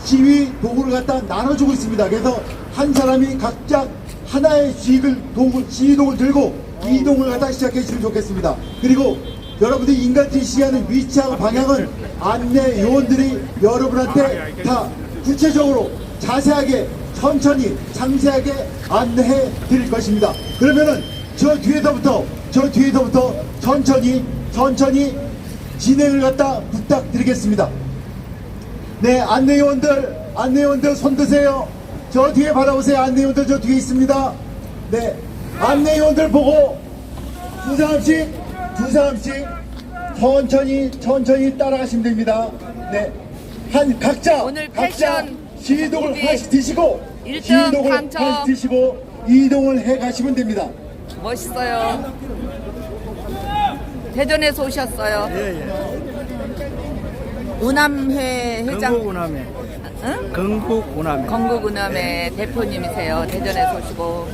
시위 도구를 갖다 나눠주고 있습니다. 그래서 한 사람이 각자 하나의 시위 도구를 들고 이동을 갖다 시작해 주시면 좋겠습니다. 그리고 여러분들이 인간티 시위하는 위치하고 방향은 안내 요원들이 여러분한테 다 구체적으로 자세하게 천천히 상세하게 안내해 드릴 것입니다. 그러면은 저 뒤에서부터 천천히 진행을 갖다 부탁드리겠습니다. 네, 안내요원들 손 드세요. 저 뒤에 바라보세요. 안내요원들 저 뒤에 있습니다. 네, 안내요원들 보고 두 사람씩 천천히 따라가시면 됩니다. 네, 각자 오늘 패션 시동을 우리 하나씩 드시고 일등 당첨. 이동을 해 가시면 됩니다. 멋있어요. 대전에서 오셨어요. 우남회 회장. 건국우남회. 응? 건국우남회. 건국우남회 대표님이세요. 대전에서 오시고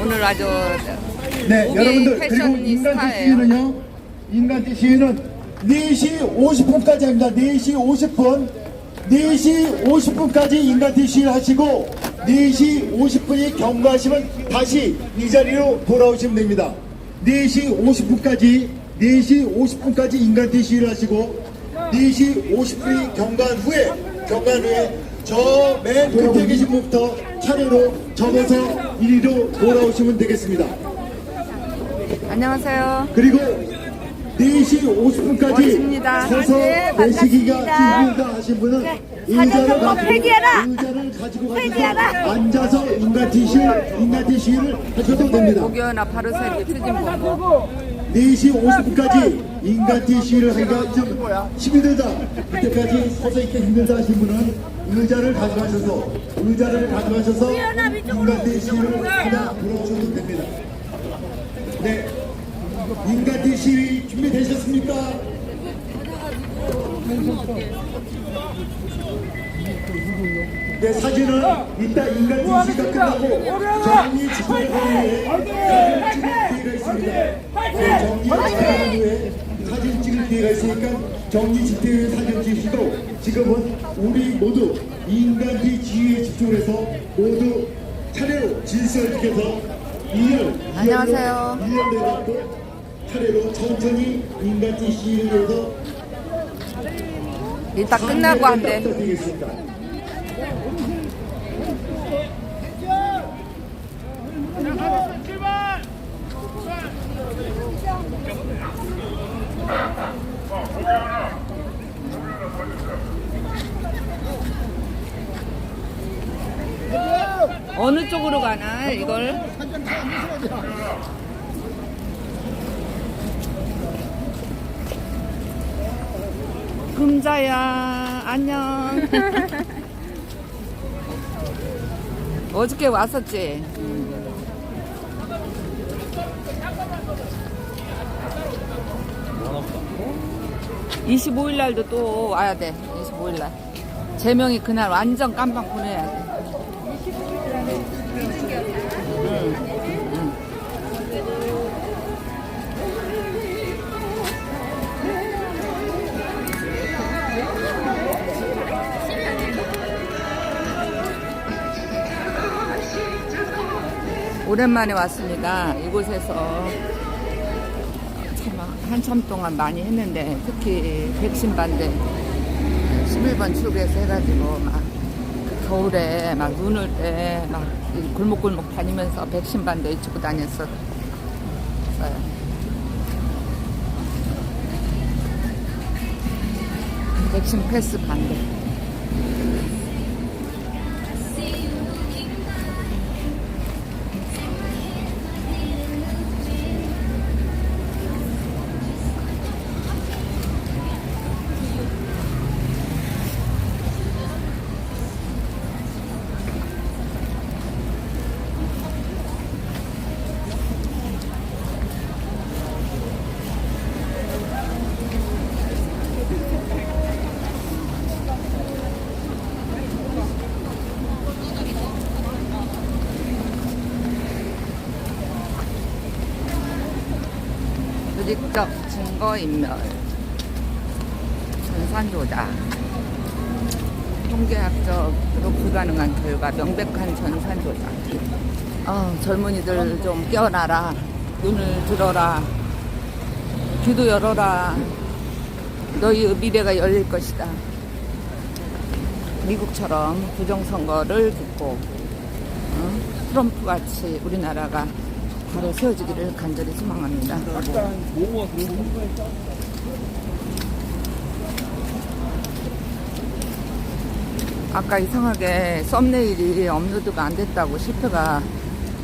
오늘 아주 네, 우리 여러분들 그리고 패셔니스타예요. 인간티 시위는 4시 50분까지 합니다. 4시 50분 4시 50분까지 인간티 시위를 하시고 4시 50분이 경과하시면 다시 이 자리로 돌아오시면 됩니다. 4시 50분까지 인간티 시위를 하시고 4시 50분이 경과한 후에 저 맨 끝에 계신 분부터 차례로 접어서 이리로 돌아오시면 되겠습니다. 안녕하세요. 그리고 4시 50분까지 멋집니다. 서서 네, 내쉬기가 반갑습니다. 힘들다 하신 분은 네, 의자를 사진 한번 회개하라. 가지고 가셔서 회개하라. 앉아서 인간티 시위를 하셔도 됩니다. 목요나 바로살기 표진 보고 4시 50분까지 인간티 시위를 하기가 좀 힘들다, 그때까지 서서 있기 힘들다 하신 분은 의자를 가져가셔서 인간티 시위를 하나 돌아오셔도 됩니다. 네, 인간티 시위 준비되셨습니까? 네, 사진은 이따 인간티 시위가 끝나고 정리 집회를 하는 후에 사진 찍을 기회가 있으니까 정리 집회 후에 사진 찍으시고 지금은 우리 모두 인간티 지휘에 집중해서 모두 차례로 질서를 지켜서 2열 안녕하세요. 내갖고 차례로 천천히 인간티 시위를 해서 이따 끝나고 한대. 부탁드리겠습니다. 어느 쪽으로 가나 이걸? 금자야 안녕. 어저께 왔었지. 25일 날도 또 와야 돼. 25일 날. 제명이 그날 완전 깜빡 보내야 돼. 오랜만에 왔습니다. 이곳에서 참 한참 동안 많이 했는데 특히 백신 반대 11번 출구에서 해가지고 막 겨울에 막 눈 올 때 막 골목골목 다니면서 백신 반대 입고 다녔었어요. 백신 패스 반대. 조직적 증거인멸, 전산조작, 통계학적으로 불가능한 결과, 명백한 전산조작. 젊은이들 좀 깨어나라, 눈을 들어라, 귀도 열어라. 너희의 미래가 열릴 것이다. 미국처럼 부정선거를 듣고 트럼프같이 우리나라가 바로 세워지기를 간절히 소망합니다. 아까 이상하게 썸네일이 업로드가 안 됐다고 실패가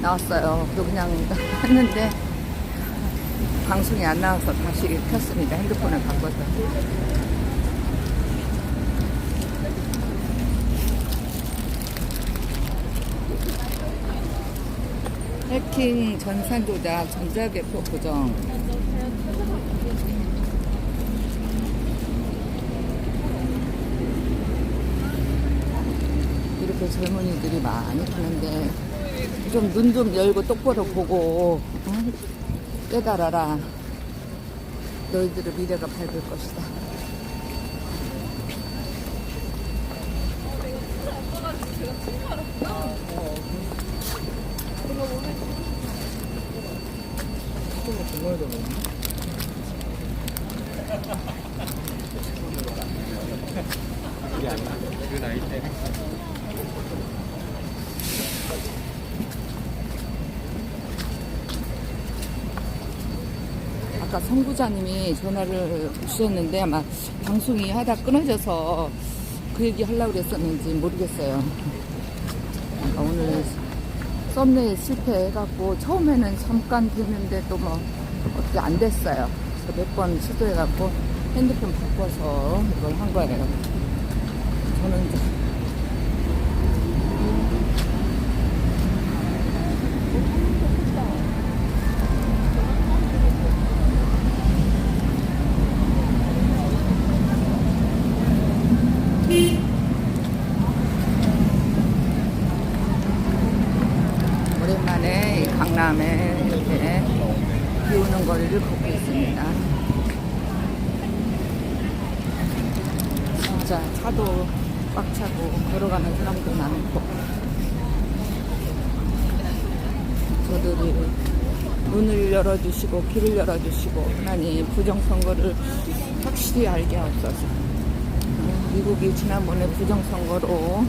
나왔어요. 그래서 그냥 했는데 방송이 안 나와서 다시 켰습니다. 핸드폰을 바꿔서. 해킹, 전산조작, 전자개표 보정. 이렇게 젊은이들이 많이 가는데 좀 눈 좀 열고 똑바로 보고 깨달아라. 너희들의 미래가 밝을 것이다. 아까 성부자님이 전화를 주셨는데 아마 방송이 하다 끊어져서 그 얘기 하려고 그랬었는지 모르겠어요. 그러니까 오늘 썸네일 실패해갖고 처음에는 잠깐 됐는데 또 뭐 어떻게 안 됐어요. 그래서 몇 번 시도해갖고 핸드폰 바꿔서 이걸 한 거예요. 저는 이제 오랜만에 이 강남에 이렇게 비 오는 거리를 걷고 있습니다. 진짜 차도 꽉 차고 걸어가는 사람도 많고 저들이 눈을 열어주시고 귀를 열어주시고 하나님 부정선거를 확실히 알게 하옵소서. 미국이 지난번에 부정선거로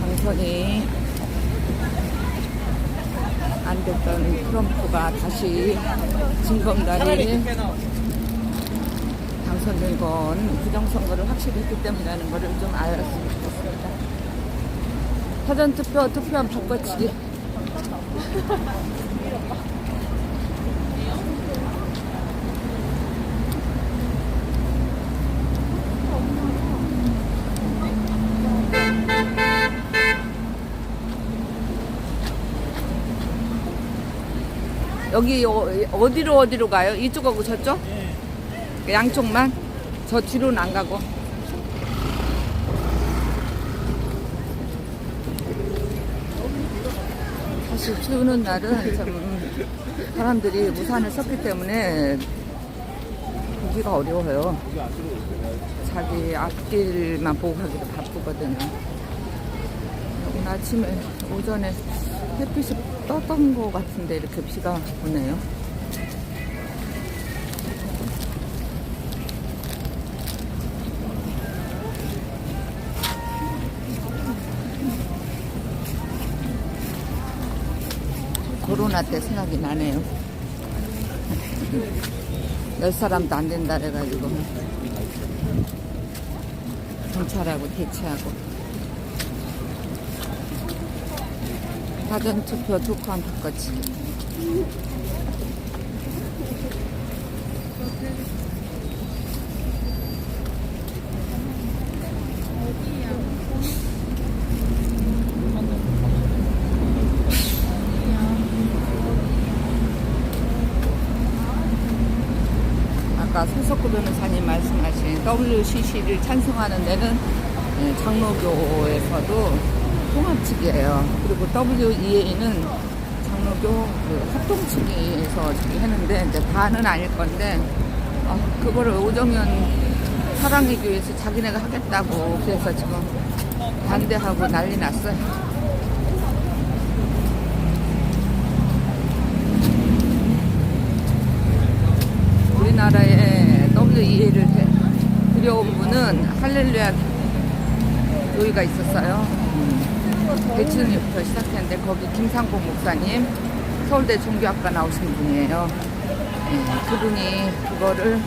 당선이 안 됐던 트럼프가 다시 진검다리 당선된 건 부정선거를 확실히 했기 때문이라는 것을 좀 알았으면 좋겠습니다. 사전투표, 투표한 바꿔치기. 여기 어디로 가요? 이쪽하고 저쪽? 양쪽만? 저 뒤로는 안 가고. 사실 비 오는 날은 참 사람들이 우산을 썼기 때문에 보기가 어려워요. 자기 앞길만 보고 가기도 바쁘거든요. 오늘 아침에 오전에 햇빛이 떴던 것 같은데 이렇게 비가 오네요. 코로나 때 생각이 나네요. 10사람도 안 된다 그래가지고 경찰하고 대치하고 사전투표 투표한 바꿔치기. 아까 손석구 변호사님 말씀하신 WCC를 찬성하는 데는 장로교에서도 통합 측이에요. 그리고 WEA는 장로교 그 합동 측에서 저기 했는데 이제 다는 아닐 건데 그거를 오정현 사랑의 교회에서 자기네가 하겠다고 그래서 지금 반대하고 난리 났어요. 우리나라에 WEA를 들여온 분은 할렐루야 교회가 있었어요. 대치동부터 시작했는데 거기 김상봉 목사님 서울대 종교학과 나오신 분이에요. 그분이 그거를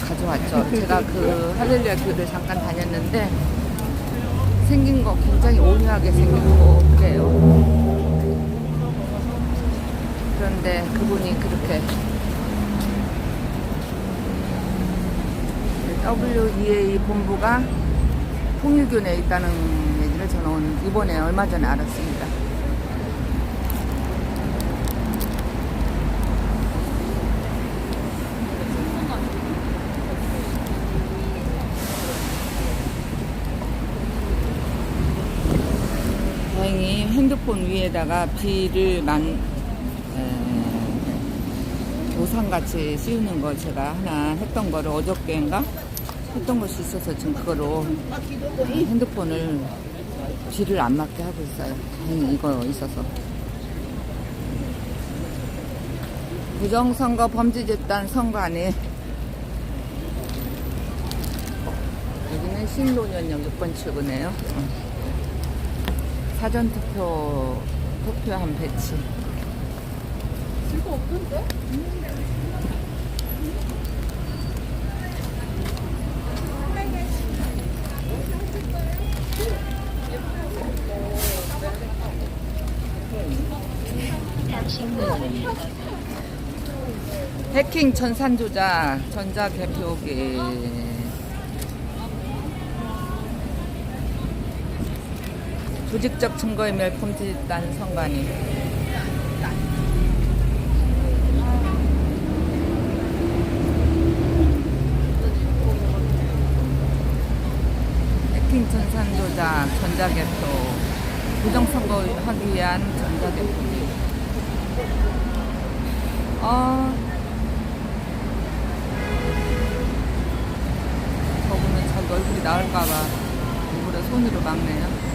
가져왔죠. 제가 그 할렐루야 교회를 잠깐 다녔는데 생긴 거 굉장히 온유하게 생겼고 그래요. 그런데 그분이 그렇게 WEA 본부가 통일교내에 있다는 얘기를 저는 이번에 얼마 전에 알았습니다. 다행히 핸드폰 위에다가 비를 우산같이 씌우는 거 제가 하나 했던 거를 어저께인가 했던 것이 있어서 지금 그거로 핸드폰을 비를 안 맞게 하고 있어요. 다행히 이거 있어서. 부정선거 범죄집단 선관위. 여기는 신논현역 6번 출구네요. 사전투표 투표한 배치. 이거 없는데? 해킹 전산조작 전자개표기 조직적 증거인멸 범죄집단 선관위. 해킹 전산조작 전자개표 부정선거 하기 위한 전자개표기. 저분은 자기 얼굴이 나올까봐 일부러 손으로 막네요.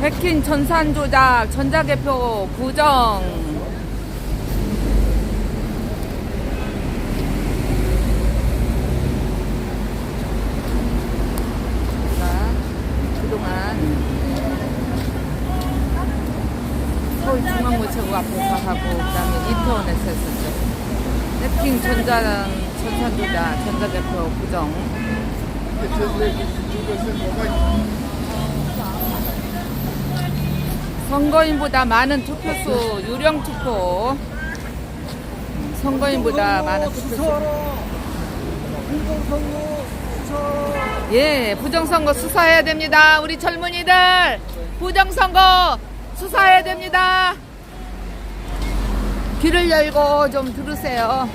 해킹 전산조작 전자개표 부정. 서울중앙구체국 앞에서 하고 그다음에 이태원에서 했었죠. 해킹 전산조작 전자개표 부정. 선거인보다 많은 투표수 유령 투표. 선거인보다 많은 투표수. 예, 부정선거 수사해야 됩니다. 우리 젊은이들 부정선거 수사해야 됩니다. 귀를 열고 좀 들으세요.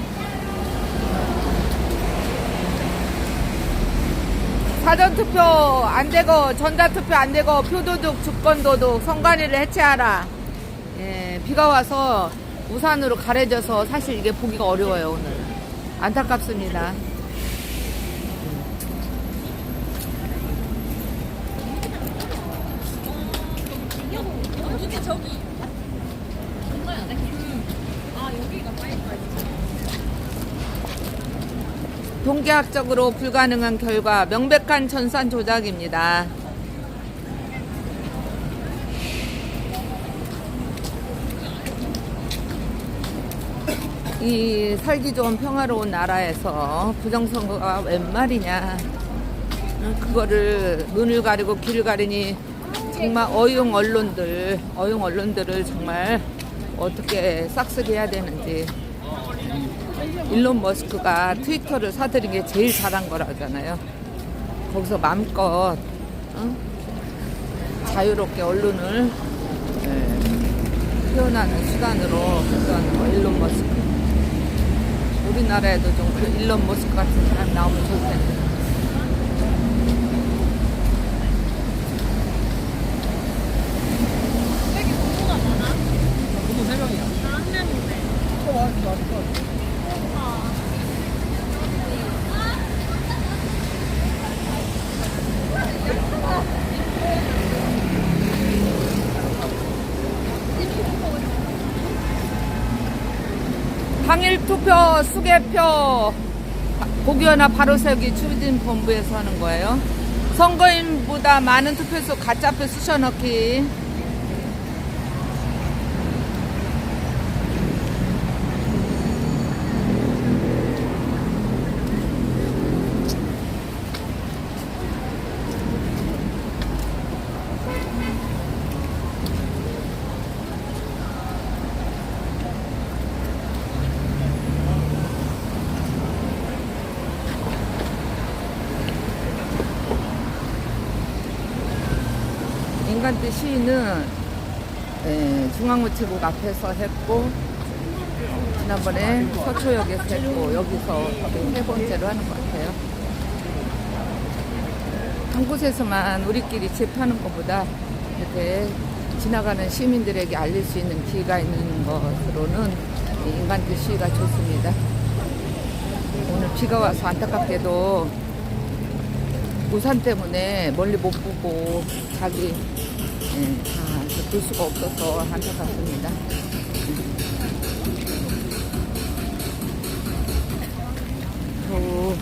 사전투표 안되고 전자투표 안되고 표도둑 주권도둑 선관위를 해체하라. 예, 비가 와서 우산으로 가려져서 사실 이게 보기가 어려워요. 오늘 안타깝습니다. 통계학적으로 불가능한 결과 명백한 전산 조작입니다. 이 살기 좋은 평화로운 나라에서 부정선거가 웬 말이냐. 그거를 눈을 가리고 귀를 가리니 정말 어용 언론들을 정말 어떻게 싹쓸이해야 되는지. 일론 머스크가 트위터를 사들인 게 제일 잘한 거라잖아요. 거기서 마음껏 자유롭게 언론을 표현하는 수단으로 했던 일론 머스크. 우리나라에도 좀 그 일론 머스크 같은 사람 나오면 좋을 텐데. 당일 투표 수개표 고기현아 바로세우기 추진본부에서 하는 거예요. 선거인보다 많은 투표수 가짜표 쑤셔넣기. 인간대 시위는 중앙우체국 앞에서 했고 지난번에 서초역에서 했고 여기서 세 번째로 하는 것 같아요. 한 곳에서만 우리끼리 집하는 것보다 이렇게 지나가는 시민들에게 알릴 수 있는 기회가 있는 것으로는 인간대 시위가 좋습니다. 오늘 비가 와서 안타깝게도 우산 때문에 멀리 못 보고 자기 다 볼 수가 없어서 안타깝습니다. 겨우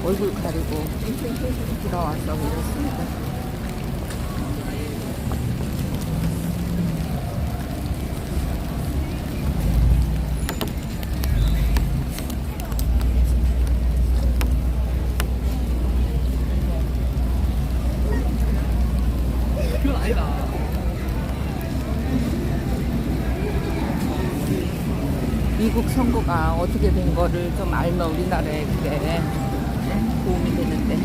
얼굴 가리고 비가 와서 그렇습니다. 미국 선거가 어떻게 된 거를 좀 알면 우리나라에 그게 도움이 되는데.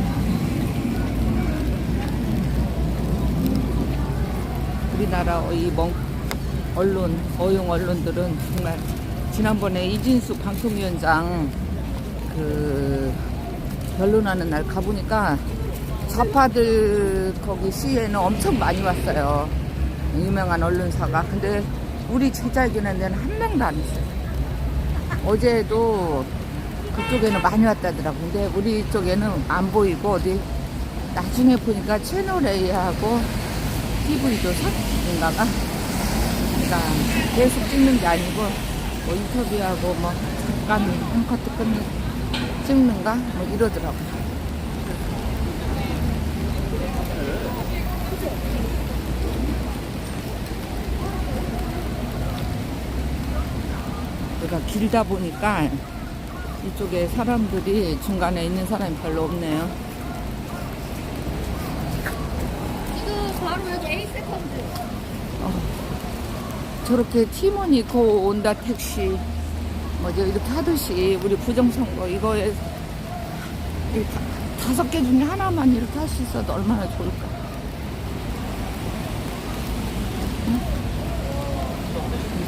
우리나라 이 어용 언론들은 정말 지난번에 이진수 방통위원장 그 변론하는 날 가보니까 좌파들 거기 시위에는 엄청 많이 왔어요. 유명한 언론사가. 근데 우리 제자기는 데는 한 명도 안 왔어요. 어제도 그쪽에는 많이 왔다더라고. 근데 우리 쪽에는 안 보이고 어디 나중에 보니까 채널A하고 TV도 샀인가가 그러니까 계속 찍는 게 아니고 뭐 인터뷰하고 뭐 잠깐 한 커트 끝내 찍는가 뭐 이러더라고. 내가 길다 보니까 이쪽에 사람들이 중간에 있는 사람이 별로 없네요. 지금 바로 여기 A 세컨드. 저렇게 팀원 입고 온다 택시 뭐죠 이렇게 하듯이 우리 부정선거 이거에 5개 중에 하나만 이렇게 할 수 있어도 얼마나 좋을까. 응?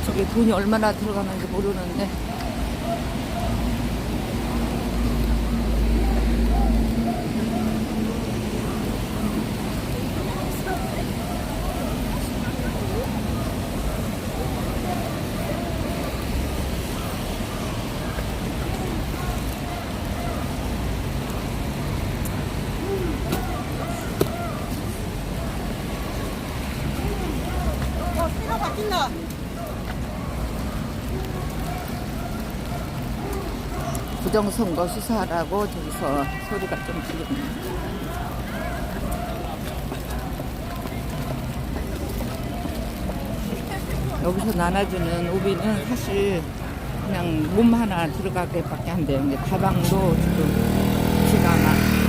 이쪽에 돈이 얼마나 들어가는지 모르는데 부정선거 수사하라고 저기서 소리가 좀 들리네요. 여기서 나눠주는 우비는 사실 그냥 몸 하나 들어가게밖에 안 돼요. 근데 가방도 지금 기가 막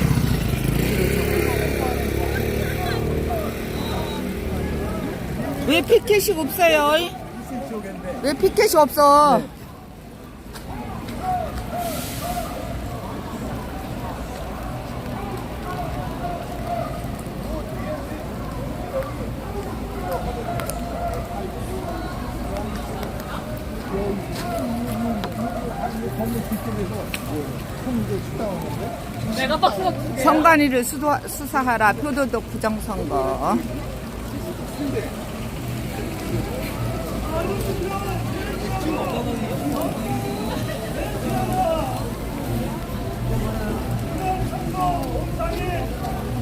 왜 피켓이 없어요? 왜 피켓이 없어? 선관위를 수사하라 표도독 부정선거.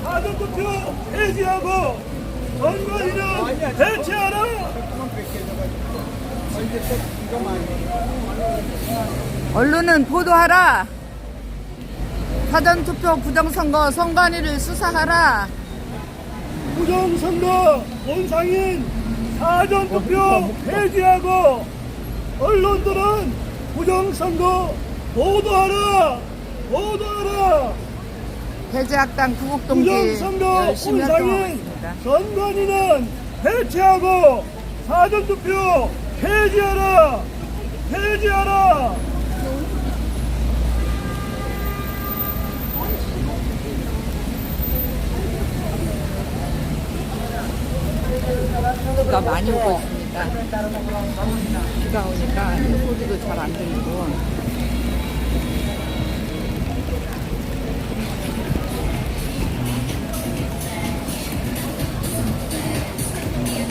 사전투표 해지하고 선관위는 대체하라. 언론은 보도하라. 사전투표 부정선거 선관위를 수사하라. 부정선거 본상인 사전투표 해지하고 언론들은 부정선거 보도하라. 보도하라. 해제학당 구국동지 부정선거 열심히 본상인 활동하겠습니다. 선관위는 해체하고 사전투표 해지하라. 해지하라. 비가 많이 오고 있습니다. 비가 오니까 소리도 잘 안 들리고.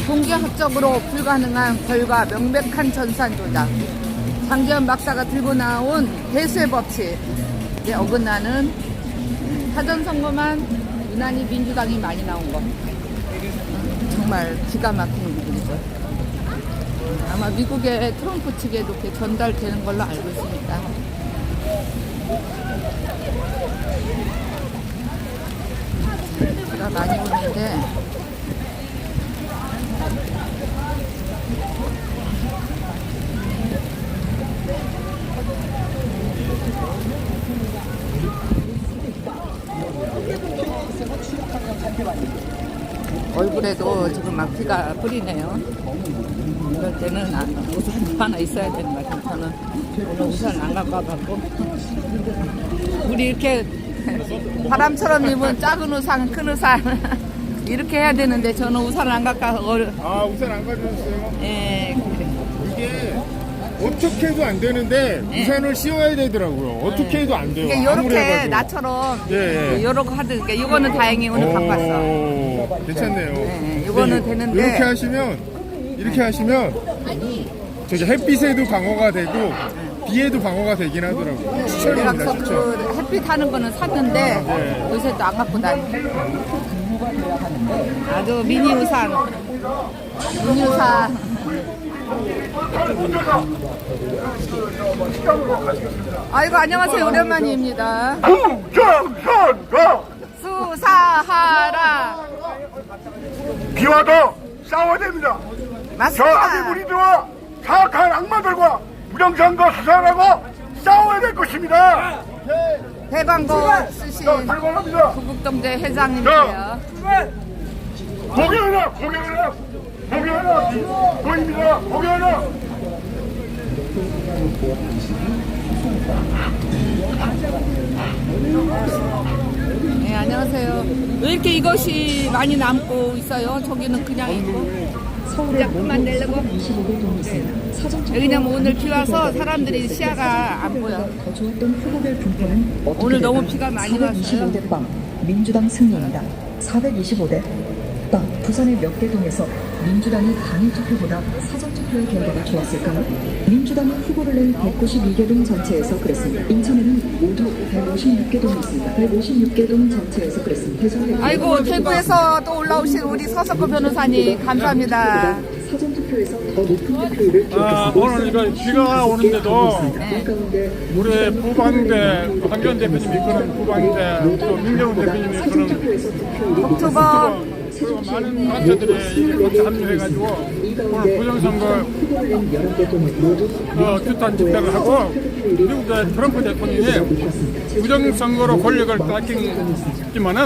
통계학적으로 불가능한 결과 명백한 전산 조작. 장기현 박사가 들고 나온 대수의 법칙. 이제 어긋나는 사전선거만 유난히 민주당이 많이 나온 거. 정말 기가 막힌 부분이죠. 아마 미국의 트럼프 측에도 이렇게 전달되는 걸로 알고 있습니다. 비가 많이 오는데 얼굴에도 지금 막 비가 뿌리네요. 이럴 때는 우산 하나 있어야 되는 것 같아요. 저는 오늘 우산 안 갖고 와갖고 우리 이렇게 바람처럼 입은 작은 우산, 큰 우산 이렇게 해야 되는데 저는 우산을 안 갖고 아, 우산 안 가져왔어요? 예, 이게 어떻게 해도 안 되는데 우산을 씌워야 되더라고요. 어떻게 해도 안 돼요. 이게 아무리 요렇게 해가지고. 나처럼 예, 예. 요렇게 하듯 이거는 다행히 오늘 바꿨어. 오, 괜찮네요. 네, 이거는 네, 되는데. 이렇게 하시면 저기 햇빛에도 방어가 되고 비에도 방어가 되긴 하더라고요. 추천입니다, 그래서 추천. 그 햇빛 하는 거는 샀는데 요새 또 안 갖고 다니. 아주 미니 우산. 미니 우산. 아이고 안녕하세요, 오랜만입니다. 부정선거 수사하라. 비와도 싸워야 됩니다. 저 맞습니다. 아비무리들과 사악한 악마들과 부정선거 수사하라고 싸워야 될 것입니다. 대광고 쓰신 발광합니다. 구국동제 회장님이세요. 공연하라, 공연하라, 공연하라, 보입니다. 공연하라. 네, 안녕하세요. 왜 이렇게 이것이 많이 남고 있어요? 저기는 그냥 있고. 조금만 내려고. 왜냐면 오늘 비 와서 사람들이 시야가 안 보여. 더 좋았던 후보별 분포는 어떻게 오늘 너무 될까요? 비가 많이 왔어요. 425대 빵 민주당 승리입니다. 425대 빵 부산의 몇 개 동에서 민주당이 단일 투표보다 사전 투표의 결과가 좋았을까요? 민주당은 후보를 낸 192개 동 전체에서 그랬습니다. 인천에는 모두 156개 동이 있습니다. 156개 동 전체에서 그랬습니다. 아이고 대구에서 또 올라오신 우리 서석구 변호사님 감사합니다. 사전투표에서 더 높은 득표율을 기록했습니다. 오늘 이거 비가 오는데도 이 가운데 우리 부방대 황교안 대표님이 이끄는 부방대 또 민경훈 대표님이 이끄는 사전투표에서 득표율이 옥토버 그리고 많은 단체들이 이렇게 같이 합류해가지고 오늘 부정선거 후보를 낸 여러 대통령 모두 규탄 집회를 하고 미국의 트럼프 대통령이 부정선거로 권력을 뺏기지만은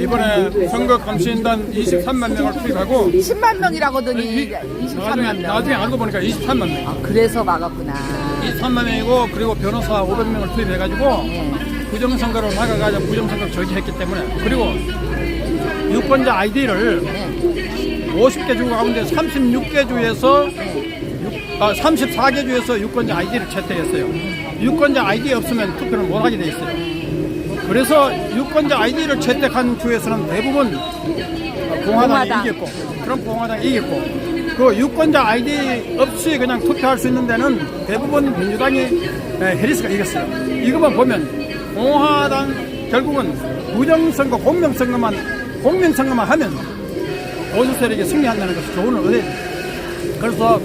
이번에 선거감시인단 23만 명을 투입하고 10만 명이라거더니 23만 명. 나중에 알고 보니까 23만 명. 그래서 막았구나. 23만 명이고 그리고 변호사 500명을 투입해가지고 부정선거를 막아가지고 부정선거를 저지했기 때문에 그리고 유권자 아이디를 50개 주 가운데 36개 주에서 34개 주에서 유권자 아이디를 채택했어요. 유권자 아이디 없으면 투표를 못하게 돼 있어요. 그래서 유권자 아이디를 채택한 주에서는 대부분 공화당이 이겼고 트럼프 공화당이 이겼고 그 유권자 아이디 없이 그냥 투표할 수 있는 데는 대부분 민주당이 해리스가 이겼어요. 이것만 보면 공화당 결국은 부정선거 공명선거만 하면 보수 세력이 승리한다는 것이 좋은 의뢰입니다. 그래서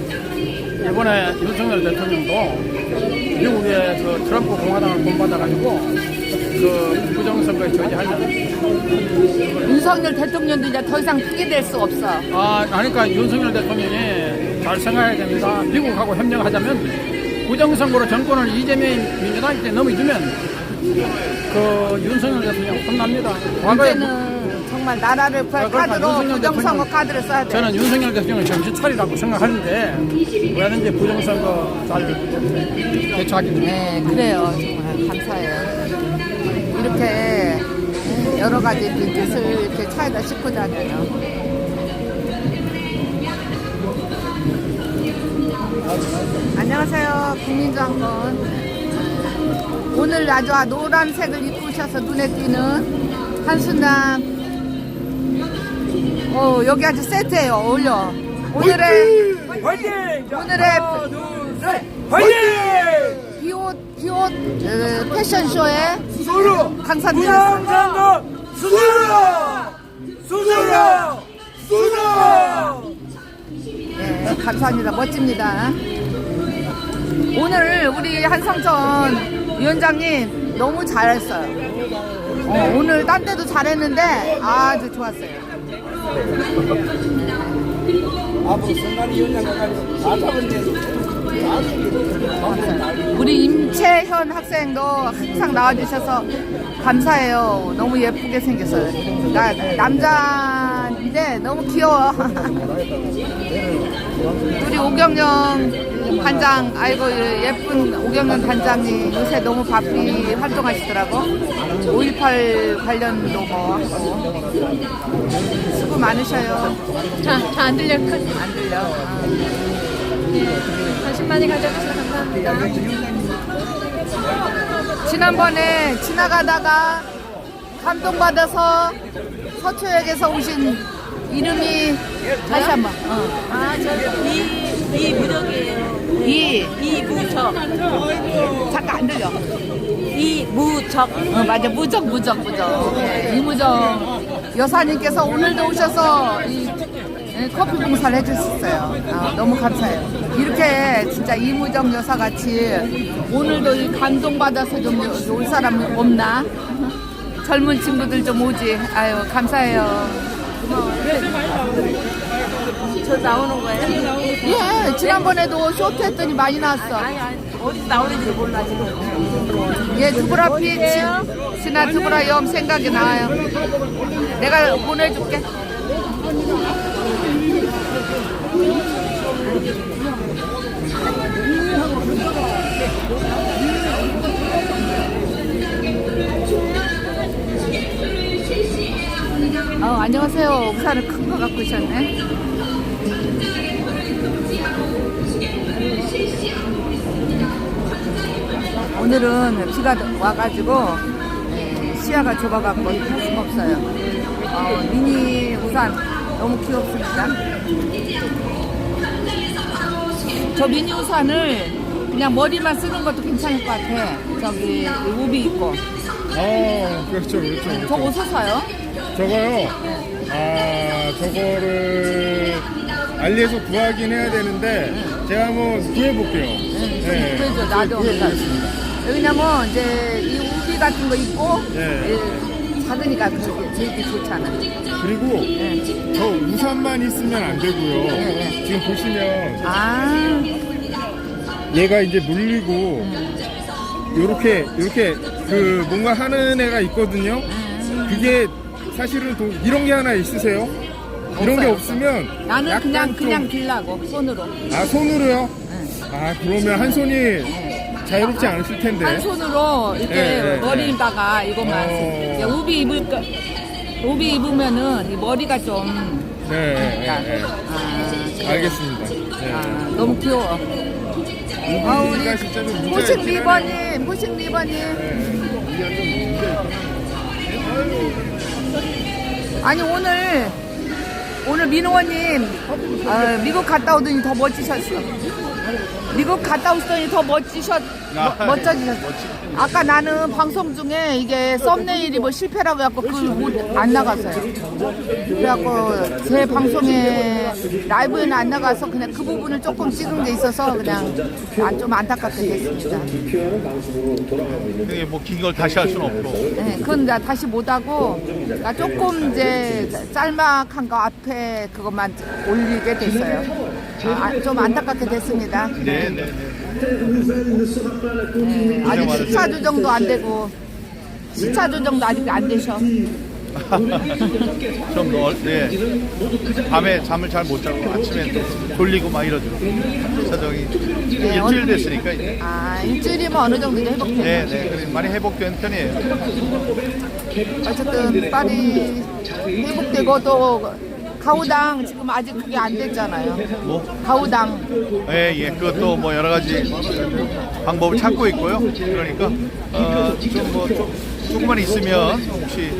이번에 윤석열 대통령도 미국의 그 트럼프 공화당을 본받아가지고 그 부정선거에 저지하려는 윤석열 대통령도 이제 더 이상 피게될 수 없어. 그러니까 윤석열 대통령이 잘 생각해야 됩니다. 미국하고 협력하자면 부정선거로 정권을 이재명 민주당한테 넘어주면 그 윤석열 대통령 혼납니다. 과거에 이제는 정말 나라를 카드로 부정선거 카드를 써야 돼. 저는 윤석열 대통령을 정신 차리라고 생각하는데 왜는지 부정선거 잘 대처하기 때문에. 네, 그래요. 정말 감사해요. 이렇게 여러 가지 뜻을 이렇게 차에다 싣고 다녀요. 안녕하세요. 국민정권. 오늘 아주 노란색을 입고 오셔서 눈에 띄는 한순남. 여기 아주 세트예요. 어울려. 오늘의 비옷 패션쇼의 강사입니다. 네, 감사합니다. 멋집니다. 오늘 우리 한성천 위원장님 너무 잘했어요. 오늘 딴 때도 잘했는데 아주 좋았어요. 우리 임채현 학생도 항상 나와주셔서 감사해요. 너무 예쁘게 생겼어요. 남자인데 너무 귀여워. 우리 오경영 단장, 아이고 예쁜 오경영 단장님 요새 너무 바삐 활동하시더라고. 5.18 관련도 뭐 하고 수고 많으셔요. 자 안 들려. 안 들려. 관심 많이 가져주셔서 감사합니다. 지난번에 지나가다가 감동받아서 서초역에서 오신 이름이 다시 한번. 이무적이에요. 이무적. 잠깐 안 들려. 이무적. 맞아. 무적. 네, 이무정 여사님께서 오늘도 오셔서 이 커피 봉사를 해주셨어요. 너무 감사해요. 이렇게 진짜 이무정 여사 같이 오늘도 이 감동받아서 좀 올 사람 없나? 젊은 친구들 좀 오지. 아유, 감사해요. 저 나오는 거예요? 예, 지난번에도 쇼트 했더니 많이 나왔어. 아니, 어디서 나오는지 몰라, 지금. 예, 두브라 피치, 신나 두브라 염 생각이 나요. 내가 보내줄게. 안녕하세요. 우산을 큰 거 갖고 오셨네. 오늘은 비가 와가지고 시야가 좁아갖고 할 수가 없어요. 미니 우산 너무 귀엽습니다. 저 미니 우산을 그냥 머리만 쓰는 것도 괜찮을 것 같아. 저기 우비 있고. 그렇죠. 저거 어디서 사요? 저거요? 저거를 알리에서 구하긴 해야 되는데 제가 한번 구해볼게요. 네. 그래죠. 나도 구해보겠습니다. 왜냐면 이제 이 우비 같은 거 입고 네. 작으니까 그게 제일 좋잖아. 그리고 네. 저 우산만 있으면 안 되고요. 네. 지금 보시면 아, 얘가 이제 물리고 요렇게 그 뭔가 하는 애가 있거든요. 그게 사실은 이런 게 하나 있으세요? 이런 게 없으면 나는 약간 그냥 좀- 빌라고 손으로. 아 손으로요? 아 그러면 한 손이 자유롭지 않으실 텐데. 한 손으로 이렇게 네, 머리에다가 이것만 이제 우비 입으면은 이 머리가 좀 네. 알겠습니다. 네. 너무 귀여워. 우리가 진짜 좀 문제가 호식 있긴 하네요. 리버님, 호식 리버님. 아니 오늘 민호원님 미국 갔다 오더니 더 멋지셨어. 미국 갔다 오시더니 더 멋져지셨어. 아까 나는 방송 중에 이게 썸네일이 뭐 실패라고 해갖고 그 안 나갔어요. 그래갖고 제 방송에 라이브에는 안 나가서 그냥 그 부분을 조금 찍은 게 있어서 그냥 좀 안타깝게 됐습니다. 그게 뭐 긴 걸 다시 할 수는 없고. 네, 그건 나 다시 못하고 나 조금 이제 짤막한 거 앞에 그것만 올리게 됐어요. 좀 안타깝게 됐습니다. 네. 아직 시차 조정도 안 되고 시차 조정도 아직 안 되셔. 네. 밤에 잠을 잘 못 자고 아침에 또 졸리고 막 이러죠. 사정이 일주일 됐으니까 이제. 일주일이면 어느 정도 이제 회복돼요. 네. 그래 많이 회복된 편이에요. 어쨌든 빨리 회복되고 또 가우당 지금 아직 그게 안 됐잖아요. 뭐? 가우당. 예. 그것도 뭐 여러 가지 방법을 찾고 있고요. 그러니까 조금만 있으면 혹시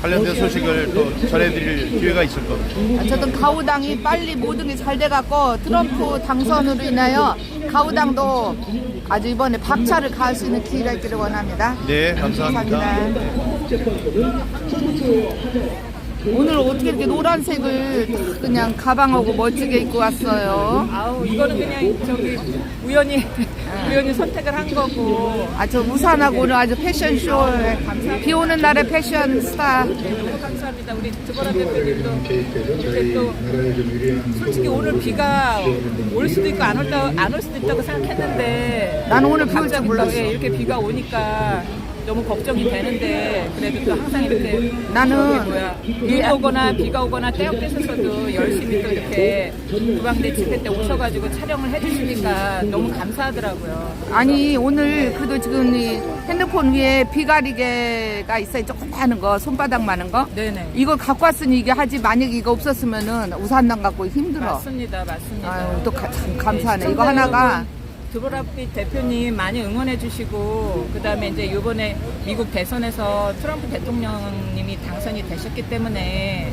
관련된 소식을 또 전해드릴 기회가 있을 겁니다. 어쨌든 가우당이 빨리 모든 게 잘 돼갖고 트럼프 당선으로 인하여 가우당도 아주 이번에 박차를 가할 수 있는 기회가 있기를 원합니다. 네, 감사합니다. 오늘 어떻게 이렇게 노란색을 그냥 가방하고 멋지게 입고 왔어요? 아우 이거는 그냥 저기 우연히 선택을 한 거고. 저 우산하고 오늘 아주 패션쇼에 비 오는 날의 패션 스타. 너무 감사합니다. 우리 드보라 대표님도 이제 또 솔직히 오늘 비가 올 수도 있고 안 올 수도 있다고 생각했는데 나는 오늘 비 올 줄 갑자기 또, 몰랐어. 이렇게 비가 오니까 너무 걱정이 되는데 그래도 또 항상 이렇게 나는 눈이 오거나 비가 오거나 떼어떼서도 열심히 또 이렇게 구방대 집회 때 오셔가지고 촬영을 해주시니까 너무 감사하더라고요. 아니 오늘 그래도 지금 이 핸드폰 위에 비가리개가 있어요. 조그마한 거 손바닥 많은 거. 네네. 이걸 갖고 왔으니 이게 하지 만약에 이거 없었으면은 우산당 갖고 힘들어. 맞습니다. 아유 또 참 감사하네. 이거 하나가 드보라빛 대표님 많이 응원해 주시고 그다음에 이제 이번에 미국 대선에서 트럼프 대통령님이 당선이 되셨기 때문에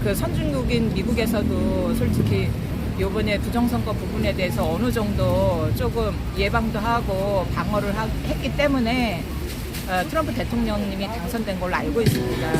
그 선진국인 미국에서도 솔직히 이번에 부정선거 부분에 대해서 어느 정도 조금 예방도 하고 방어를 했기 때문에 트럼프 대통령님이 당선된 걸로 알고 있습니다.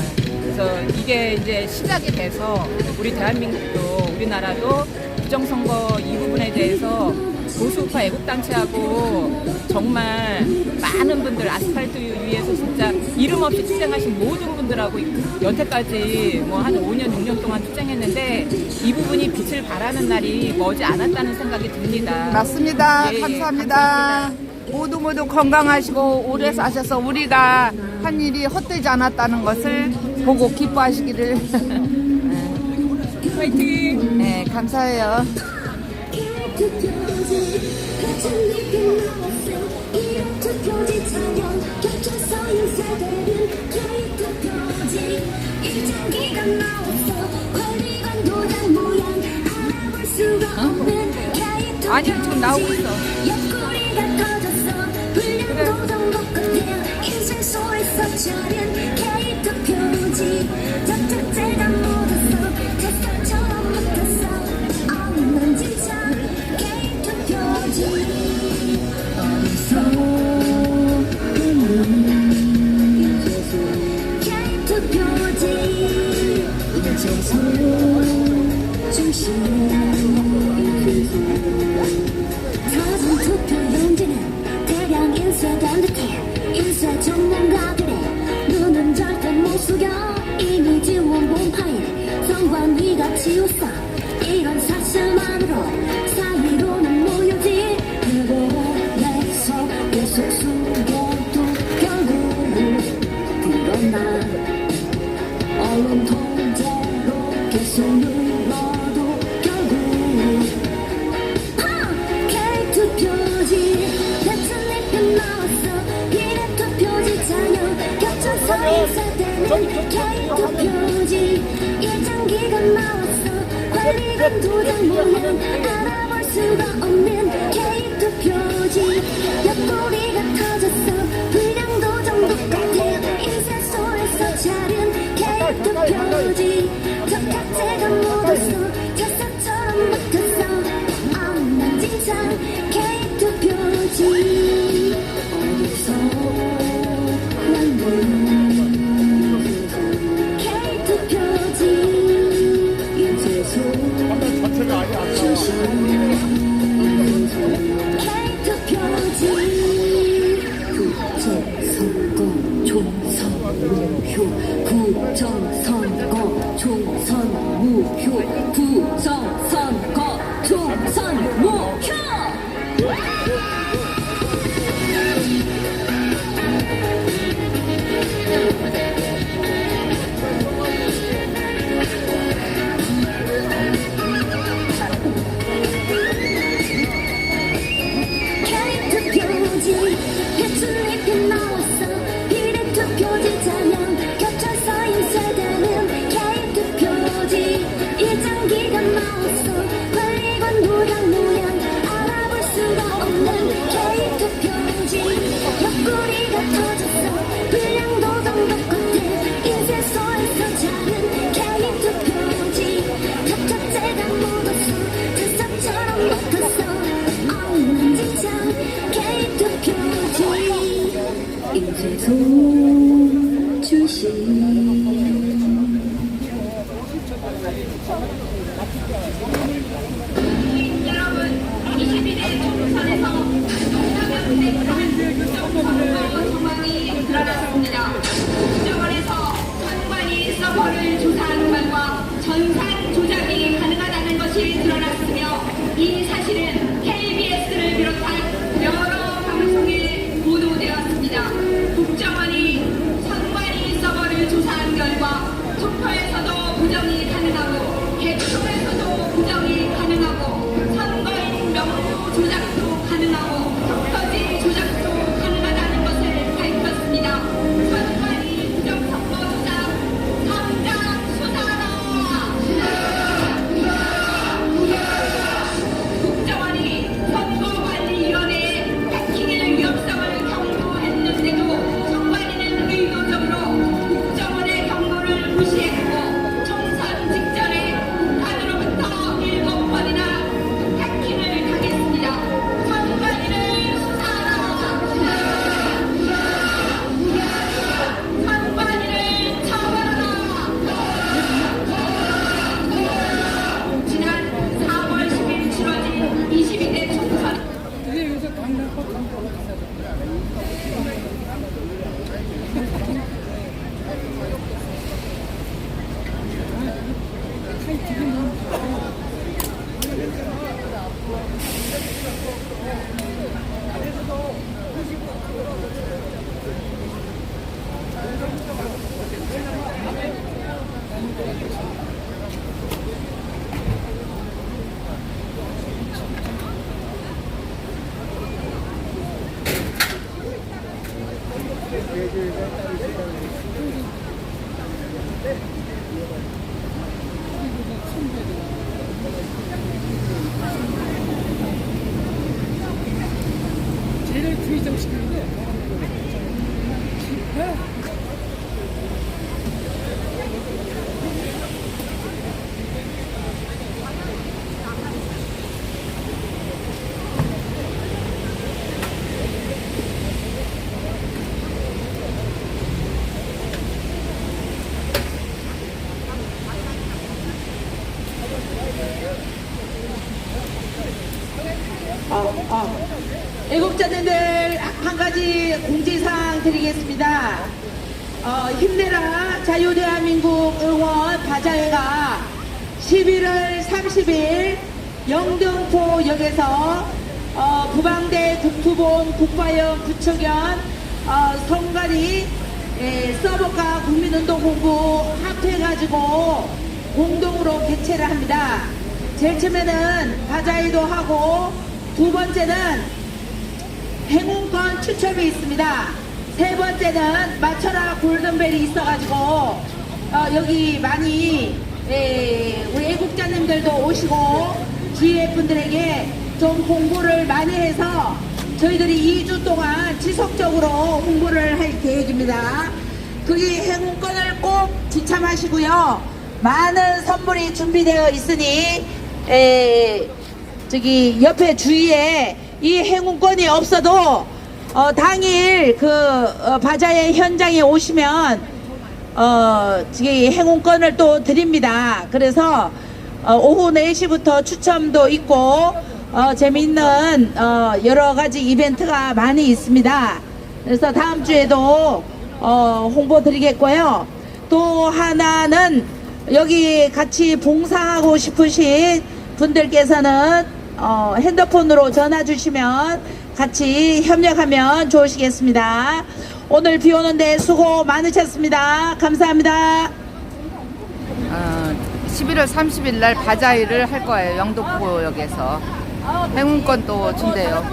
그래서 이게 이제 시작이 돼서 우리 대한민국도 우리나라도 부정선거 이 부분에 대해서 보수우파 애국단체하고 정말 많은 분들 아스팔트 위에서 진짜 이름 없이 투쟁하신 모든 분들하고 여태까지 뭐 한 5년, 6년 동안 투쟁했는데 이 부분이 빛을 발하는 날이 머지 않았다는 생각이 듭니다. 맞습니다. 예, 감사합니다. 모두 건강하시고 오래 사셔서 우리가 한 일이 헛되지 않았다는 것을 보고 기뻐하시기를. 화이팅! 네, 감사해요. 아니 지금 나오고 있어. 중심 치웠어. 이런 사실만으로 사이로는 모여지. 그래서 계속 숨겨도 결국 드러나. 언론 통제로 계속 눌러도 결국 K투표지. 대충 나왔어. 비례투표지 자녀 겹쳐서 인쇄되는 K투표지. 일장기가 나왔어. 관리관 도장 모양 알아볼 수가 없는 K투표지. 옆구리가 터졌어. 불량도장 똑같아. 인쇄소에서 자른 K투표지. 적합제가 묻었어. 젖사처럼 붙었어. 엉망진창 K투표지. 어디서 왔니? K투표지. 인쇄소 출신 K투표지. 국제선거 총선 무효. 부정선거 총선 무효. 부정선거 총선 무효. K투표지. 대출입이 나왔어. 비례투표지 자명 겹쳐서 인쇄되는 K투표지. 일장기가 나왔어. 관리관 도장 모양 알아볼 수가 없는 K투표지. 옆구리가 터졌어. 불량도장 똑같아. 인쇄소에서 자른 K투표지. 겹쳐제가 묻었어. 젖사처럼 맡았어. 엉망진창 K투표지. 인쇄소 출신 여러분, 22대 총선에서 정황이 드러났습니다. 국정원에서 선관위 서버를 조사한 결과 전산 조작이 가능하다는 것이 드러났으며, 이 사실은 KBS를 비롯한 여러 방송에 보도되었습니다. 국정원이 선관위 서버를 조사한 결과 투표에서도 부정이 가능하고 개표에서도 부정이 가능하고 선거인 명부 조작도 가능하고 표지 조작도 가능하다는 것을 밝혔습니다. 선관위 부정선거 조작 당장 수사하라. 국정원이 선거관리위원회에 해킹의 위험성을 경고했는데도 선관위는 의도적으로 국정원의 경고를 무시했고, 총선 직전에 북한으로부터 7번이나 해킹을 당했습니다. 선관위를 수사하라. 선관위를 처벌하라. 지난 4월 10일 치러진 22대 총선 애국자님들 한 가지 공지사항 드리겠습니다. 힘내라 자유대한민국 응원 바자회가 11월 30일 영등포역에서 부방대 국토본 국가연 부처견 성관이 서버가 국민운동 홍보 합해가지고 공동으로 개최를 합니다. 제일 처음에는 바자회도 하고 두 번째는 행운권 추첨이 있습니다. 세 번째는 맞춰라 골든벨이 있어가지고 여기 많이 우리 애국자님들도 오시고 주위의 분들에게 좀 홍보를 많이 해서 저희들이 2주 동안 지속적으로 홍보를 할 계획입니다. 거기 행운권을 꼭 지참하시고요. 많은 선물이 준비되어 있으니 저기 옆에 주위에 이 행운권이 없어도 당일 그 바자회 현장에 오시면 저기 행운권을 또 드립니다. 그래서 오후 4시부터 추첨도 있고 재미있는 여러 가지 이벤트가 많이 있습니다. 그래서 다음 주에도 홍보 드리겠고요. 또 하나는 여기 같이 봉사하고 싶으신 분들께서는 핸드폰으로 전화 주시면 같이 협력하면 좋으시겠습니다. 오늘 비 오는데 수고 많으셨습니다. 감사합니다. 11월 30일 날 바자회를 할 거예요. 영등포역에서. 행운권도 준대요.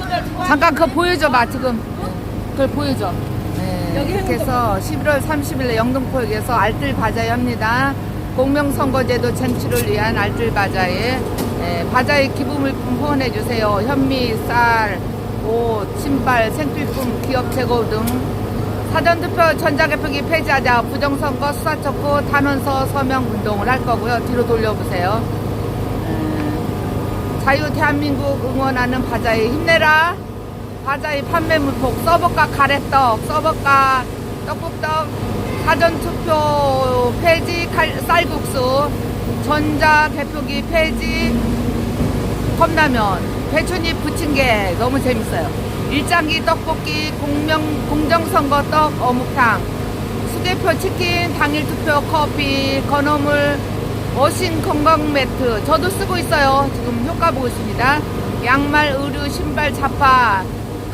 잠깐 그거 보여줘봐 지금. 그걸 보여줘. 네, 이렇게 해서 11월 30일 영등포역에서 알뜰 바자회 합니다. 공명선거제도 쟁취를 위한 알뜰 바자회. 바자회 기부물품 후원해주세요. 현미, 쌀, 옷, 신발, 생필품, 기업 재고 등. 사전투표 전자개표기 폐지하자. 부정선거 수사촉구 탄원서 서명 운동을 할 거고요. 뒤로 돌려보세요. 자유 대한민국 응원하는 바자회 힘내라. 바자회 판매물폭 서버가 가래떡, 서버가 떡국떡, 사전투표 폐지 쌀국수, 전자개표기 폐지 컵라면, 배추잎 부침개 너무 재밌어요. 일장기 떡볶이, 공정선거 떡 어묵탕, 수개표 치킨, 당일 투표 커피, 건어물, 워싱 건강 매트 저도 쓰고 있어요. 지금 효과 보고 있습니다. 양말, 의류, 신발, 자파,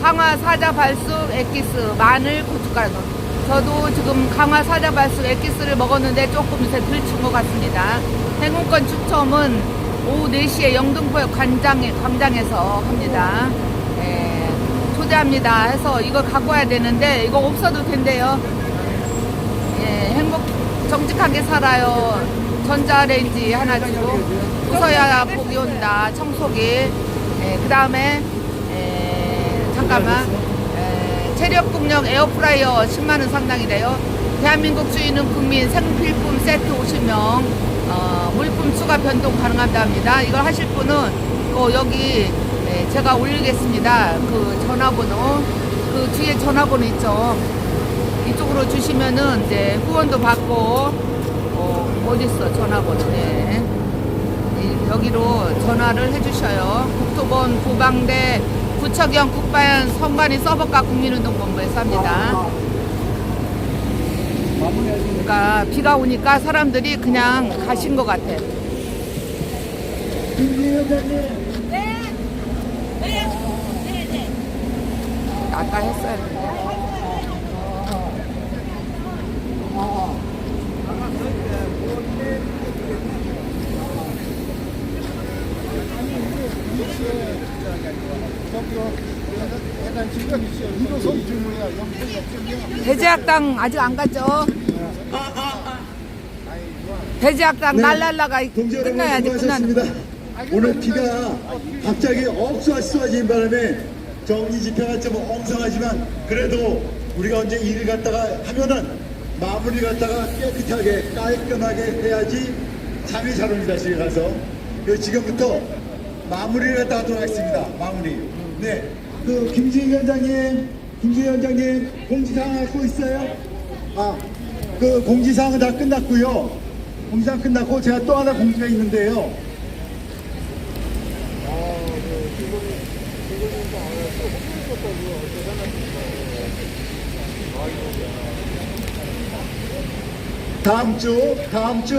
강화 사자 발숙 엑기스, 마늘, 고춧가루. 저도 지금 강화 사자 발숙 엑기스를 먹었는데 조금 요새 들친 것 같습니다. 행운권 추첨은 오후 4시에 영등포역 광장에서 합니다. 초대합니다 해서 이거 갖고 와야 되는데 이거 없어도 된대요. 행복 정직하게 살아요. 전자레인지 하나 주고 웃어야 복이 온다. 청소기. 그 다음에 잠깐만 체력국력 에어프라이어 10만원 상당이래요. 대한민국 주인은 국민 생필품 세트 50명 물품 추가 변동 가능하답니다. 이걸 하실 분은 여기 제가 올리겠습니다. 그 전화번호 그 뒤에 전화번호 있죠. 이쪽으로 주시면은 이제 후원도 받고 어딨어 전화번호. 네. 여기로 전화를 해주셔요. 국토본 부방대 부처경 국바연 선관위 서버가 국민운동본부에서 합니다. 그러니까 비가 오니까 사람들이 그냥 가신 것 같아. 아까 했어야 했는데. 대제학당 아직 안 갔죠? 대제학당 날랄라가 끝나야지 끝나는. 오늘 비가 갑자기 쏟아지는 바람에 정리 집회가 좀 엉성하지만 그래도 우리가 언제 일을 갖다가 하면은 마무리 갖다가 깨끗하게 깔끔하게 해야지 잠이 잘 옵니다. 집에 가서. 그래서 지금부터 마무리를 갖다가 하도록 하겠습니다. 마무리. 네. 그 김지희 위원장님 공지사항 갖고 있어요? 그 공지사항은 다 끝났고요. 공지사항 끝났고 제가 또 하나 공지가 있는데요. 다음 주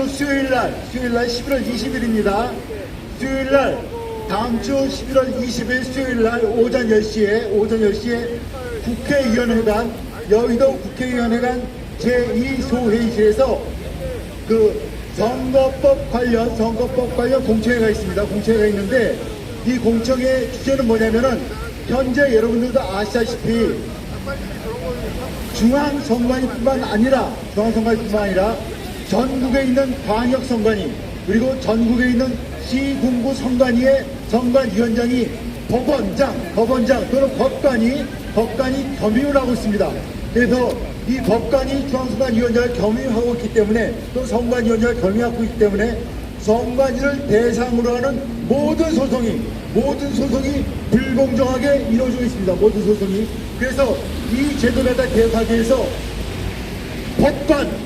수요일날 11월 20일입니다. 수요일날 다음 주 11월 20일 수요일날 오전 10시에 국회의원회관 여의도 국회의원회관 제2소회의실에서 그 선거법 관련 공청회가 있습니다. 공청회가 있는데 이 공청회 주제는 뭐냐면은 현재 여러분들도 아시다시피 중앙선관위뿐만 아니라 전국에 있는 광역선관위 그리고 전국에 있는 시군구 선관위의 선관위원장이 법원장 또는 법관이 겸임을 하고 있습니다. 그래서 이 법관이 중앙선관위원장을 겸임하고 있기 때문에 또 선관위원장을 겸임하고 있기 때문에 선관위를 대상으로 하는 모든 소송이 불공정하게 이루어지고 있습니다. 모든 소송이. 그래서 이 제도를 갖다 개혁하기 위해서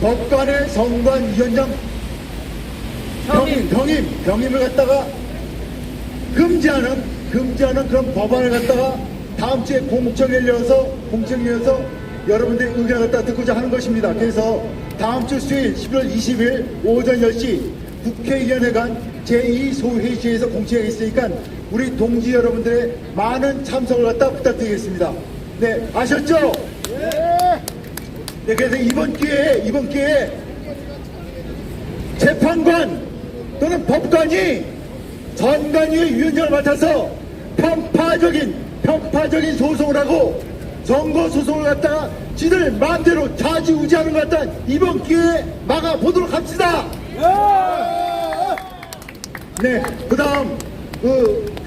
법관의 선관위원장 병임을 갖다가 금지하는 그런 법안을 갖다가 다음 주에 공청회를 열어서 여러분들의 의견을 갖다 듣고자 하는 것입니다. 그래서 다음 주 수요일 11월 20일 오전 10시 국회의원회관 제2소회의실에서 공청회가 있으니까 우리 동지 여러분들의 많은 참석을 갖다 부탁드리겠습니다. 네, 아셨죠? 네, 그래서 이번 기회에 재판관 또는 법관이 선관위의 위원장을 맡아서 편파적인 소송을 하고 선거 소송을 갖다가 지들 마음대로 좌지우지하는 것 같다 이번 기회에 막아보도록 합시다. 네,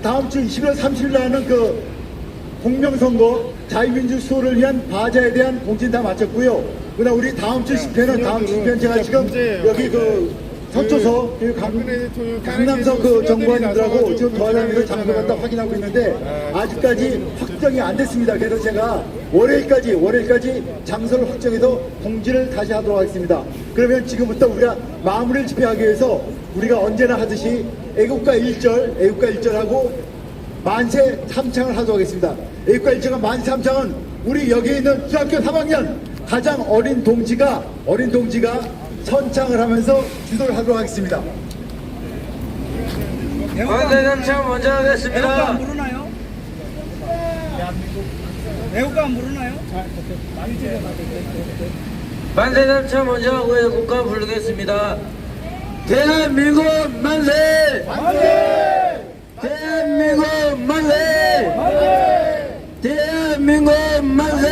다음 주 11월 30일 날 하는 그 공명선거 자유민주 수호를 위한 바자에 대한 공지는 다 마쳤고요. 그다음 우리 다음 주 집회는 제가 지금 여기 서초서 강남서 정보원들하고 지금 도와다니면서 장소 갖다 확인하고 있는데 아직까지 확정이 안 됐습니다. 그래서 제가 월요일까지 장소를 확정해서 공지를 다시 하도록 하겠습니다. 그러면 지금부터 우리가 마무리를 집행하기 위해서 우리가 언제나 하듯이 애국가 1절하고 만세 참창을 하도록 하겠습니다. 애국가 1절과 만세 참창은 우리 여기 있는 중학교 3학년 가장 어린 동지가 선창을 하면서 주도를 하도록 하겠습니다. 만세 참창 먼저 하겠습니다. 애국가 안 부르나요? 만세 참창 먼저 하고 애국가 부르겠습니다. 대한민국 만세! 대한민국 만세! 대한민국 만세!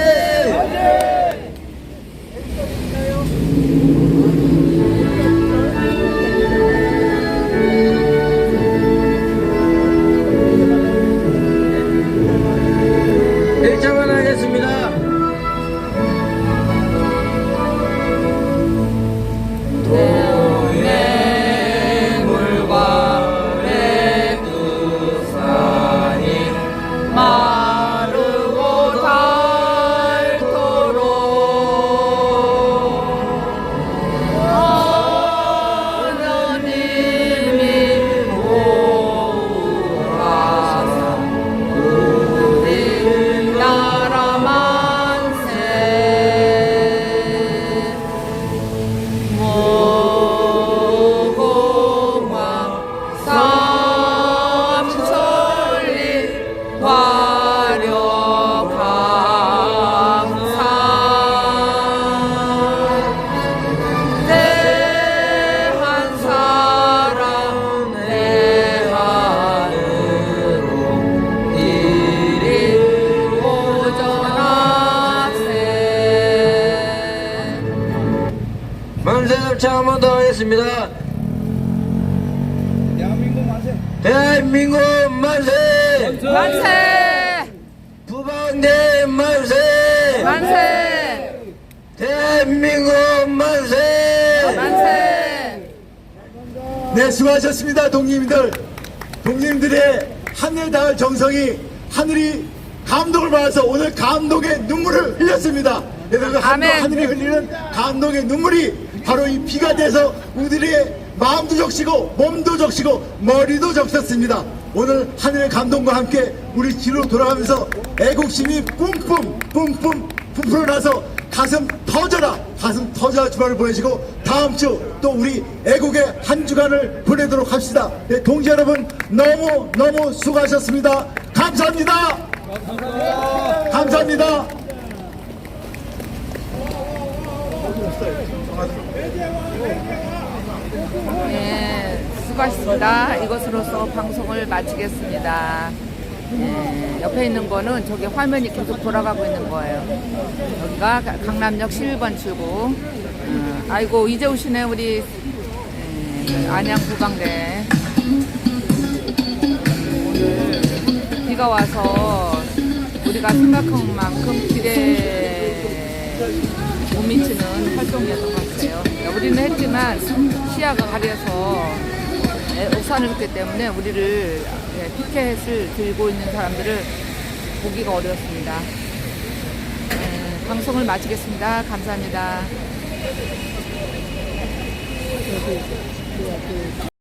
일자만 하겠습니다. 마르고 닳도록 하나님이 보호하사 우리 나라 만세 무궁화 삼천리 화려강산 대한 사랑 대하늘로 이리 오전하세. 만세 절차 한 번 더 하겠습니다. 대한민국 만세! 만세! 부방대 만세! 만세! 대한민국 만세! 만세! 네, 수고하셨습니다. 동님들의 하늘 닿을 정성이 하늘이 감동을 받아서 오늘 감동의 눈물을 흘렸습니다. 그래서 그 아멘. 하늘이 흘리는 감동의 눈물이 바로 이 비가 돼서 우리들의 마음도 적시고 몸도 적시고 머리도 적셨습니다. 오늘 하늘의 감동과 함께 우리 뒤로 돌아가면서 애국심이 뿜뿜 나서 가슴 터져라 주말을 보내시고 다음 주 또 우리 애국의 한 주간을 보내도록 합시다. 네, 동지 여러분 너무 수고하셨습니다. 감사합니다. 감사합니다. 네, 수고하셨습니다. 이것으로서 방송을 마치겠습니다. 네, 옆에 있는 거는 저기 화면이 계속 돌아가고 있는 거예요. 여기가 강남역 11번 출구. 아이고 이제 오시네 우리 안양 구강대. 오늘 비가 와서 우리가 생각한 만큼 길에 못 미치는 활동이었던 것 같아요. 우리는 했지만 시야가 가려서 우산을 했기 때문에 우리를 피켓을 들고 있는 사람들을 보기가 어려웠습니다. 방송을 마치겠습니다. 감사합니다.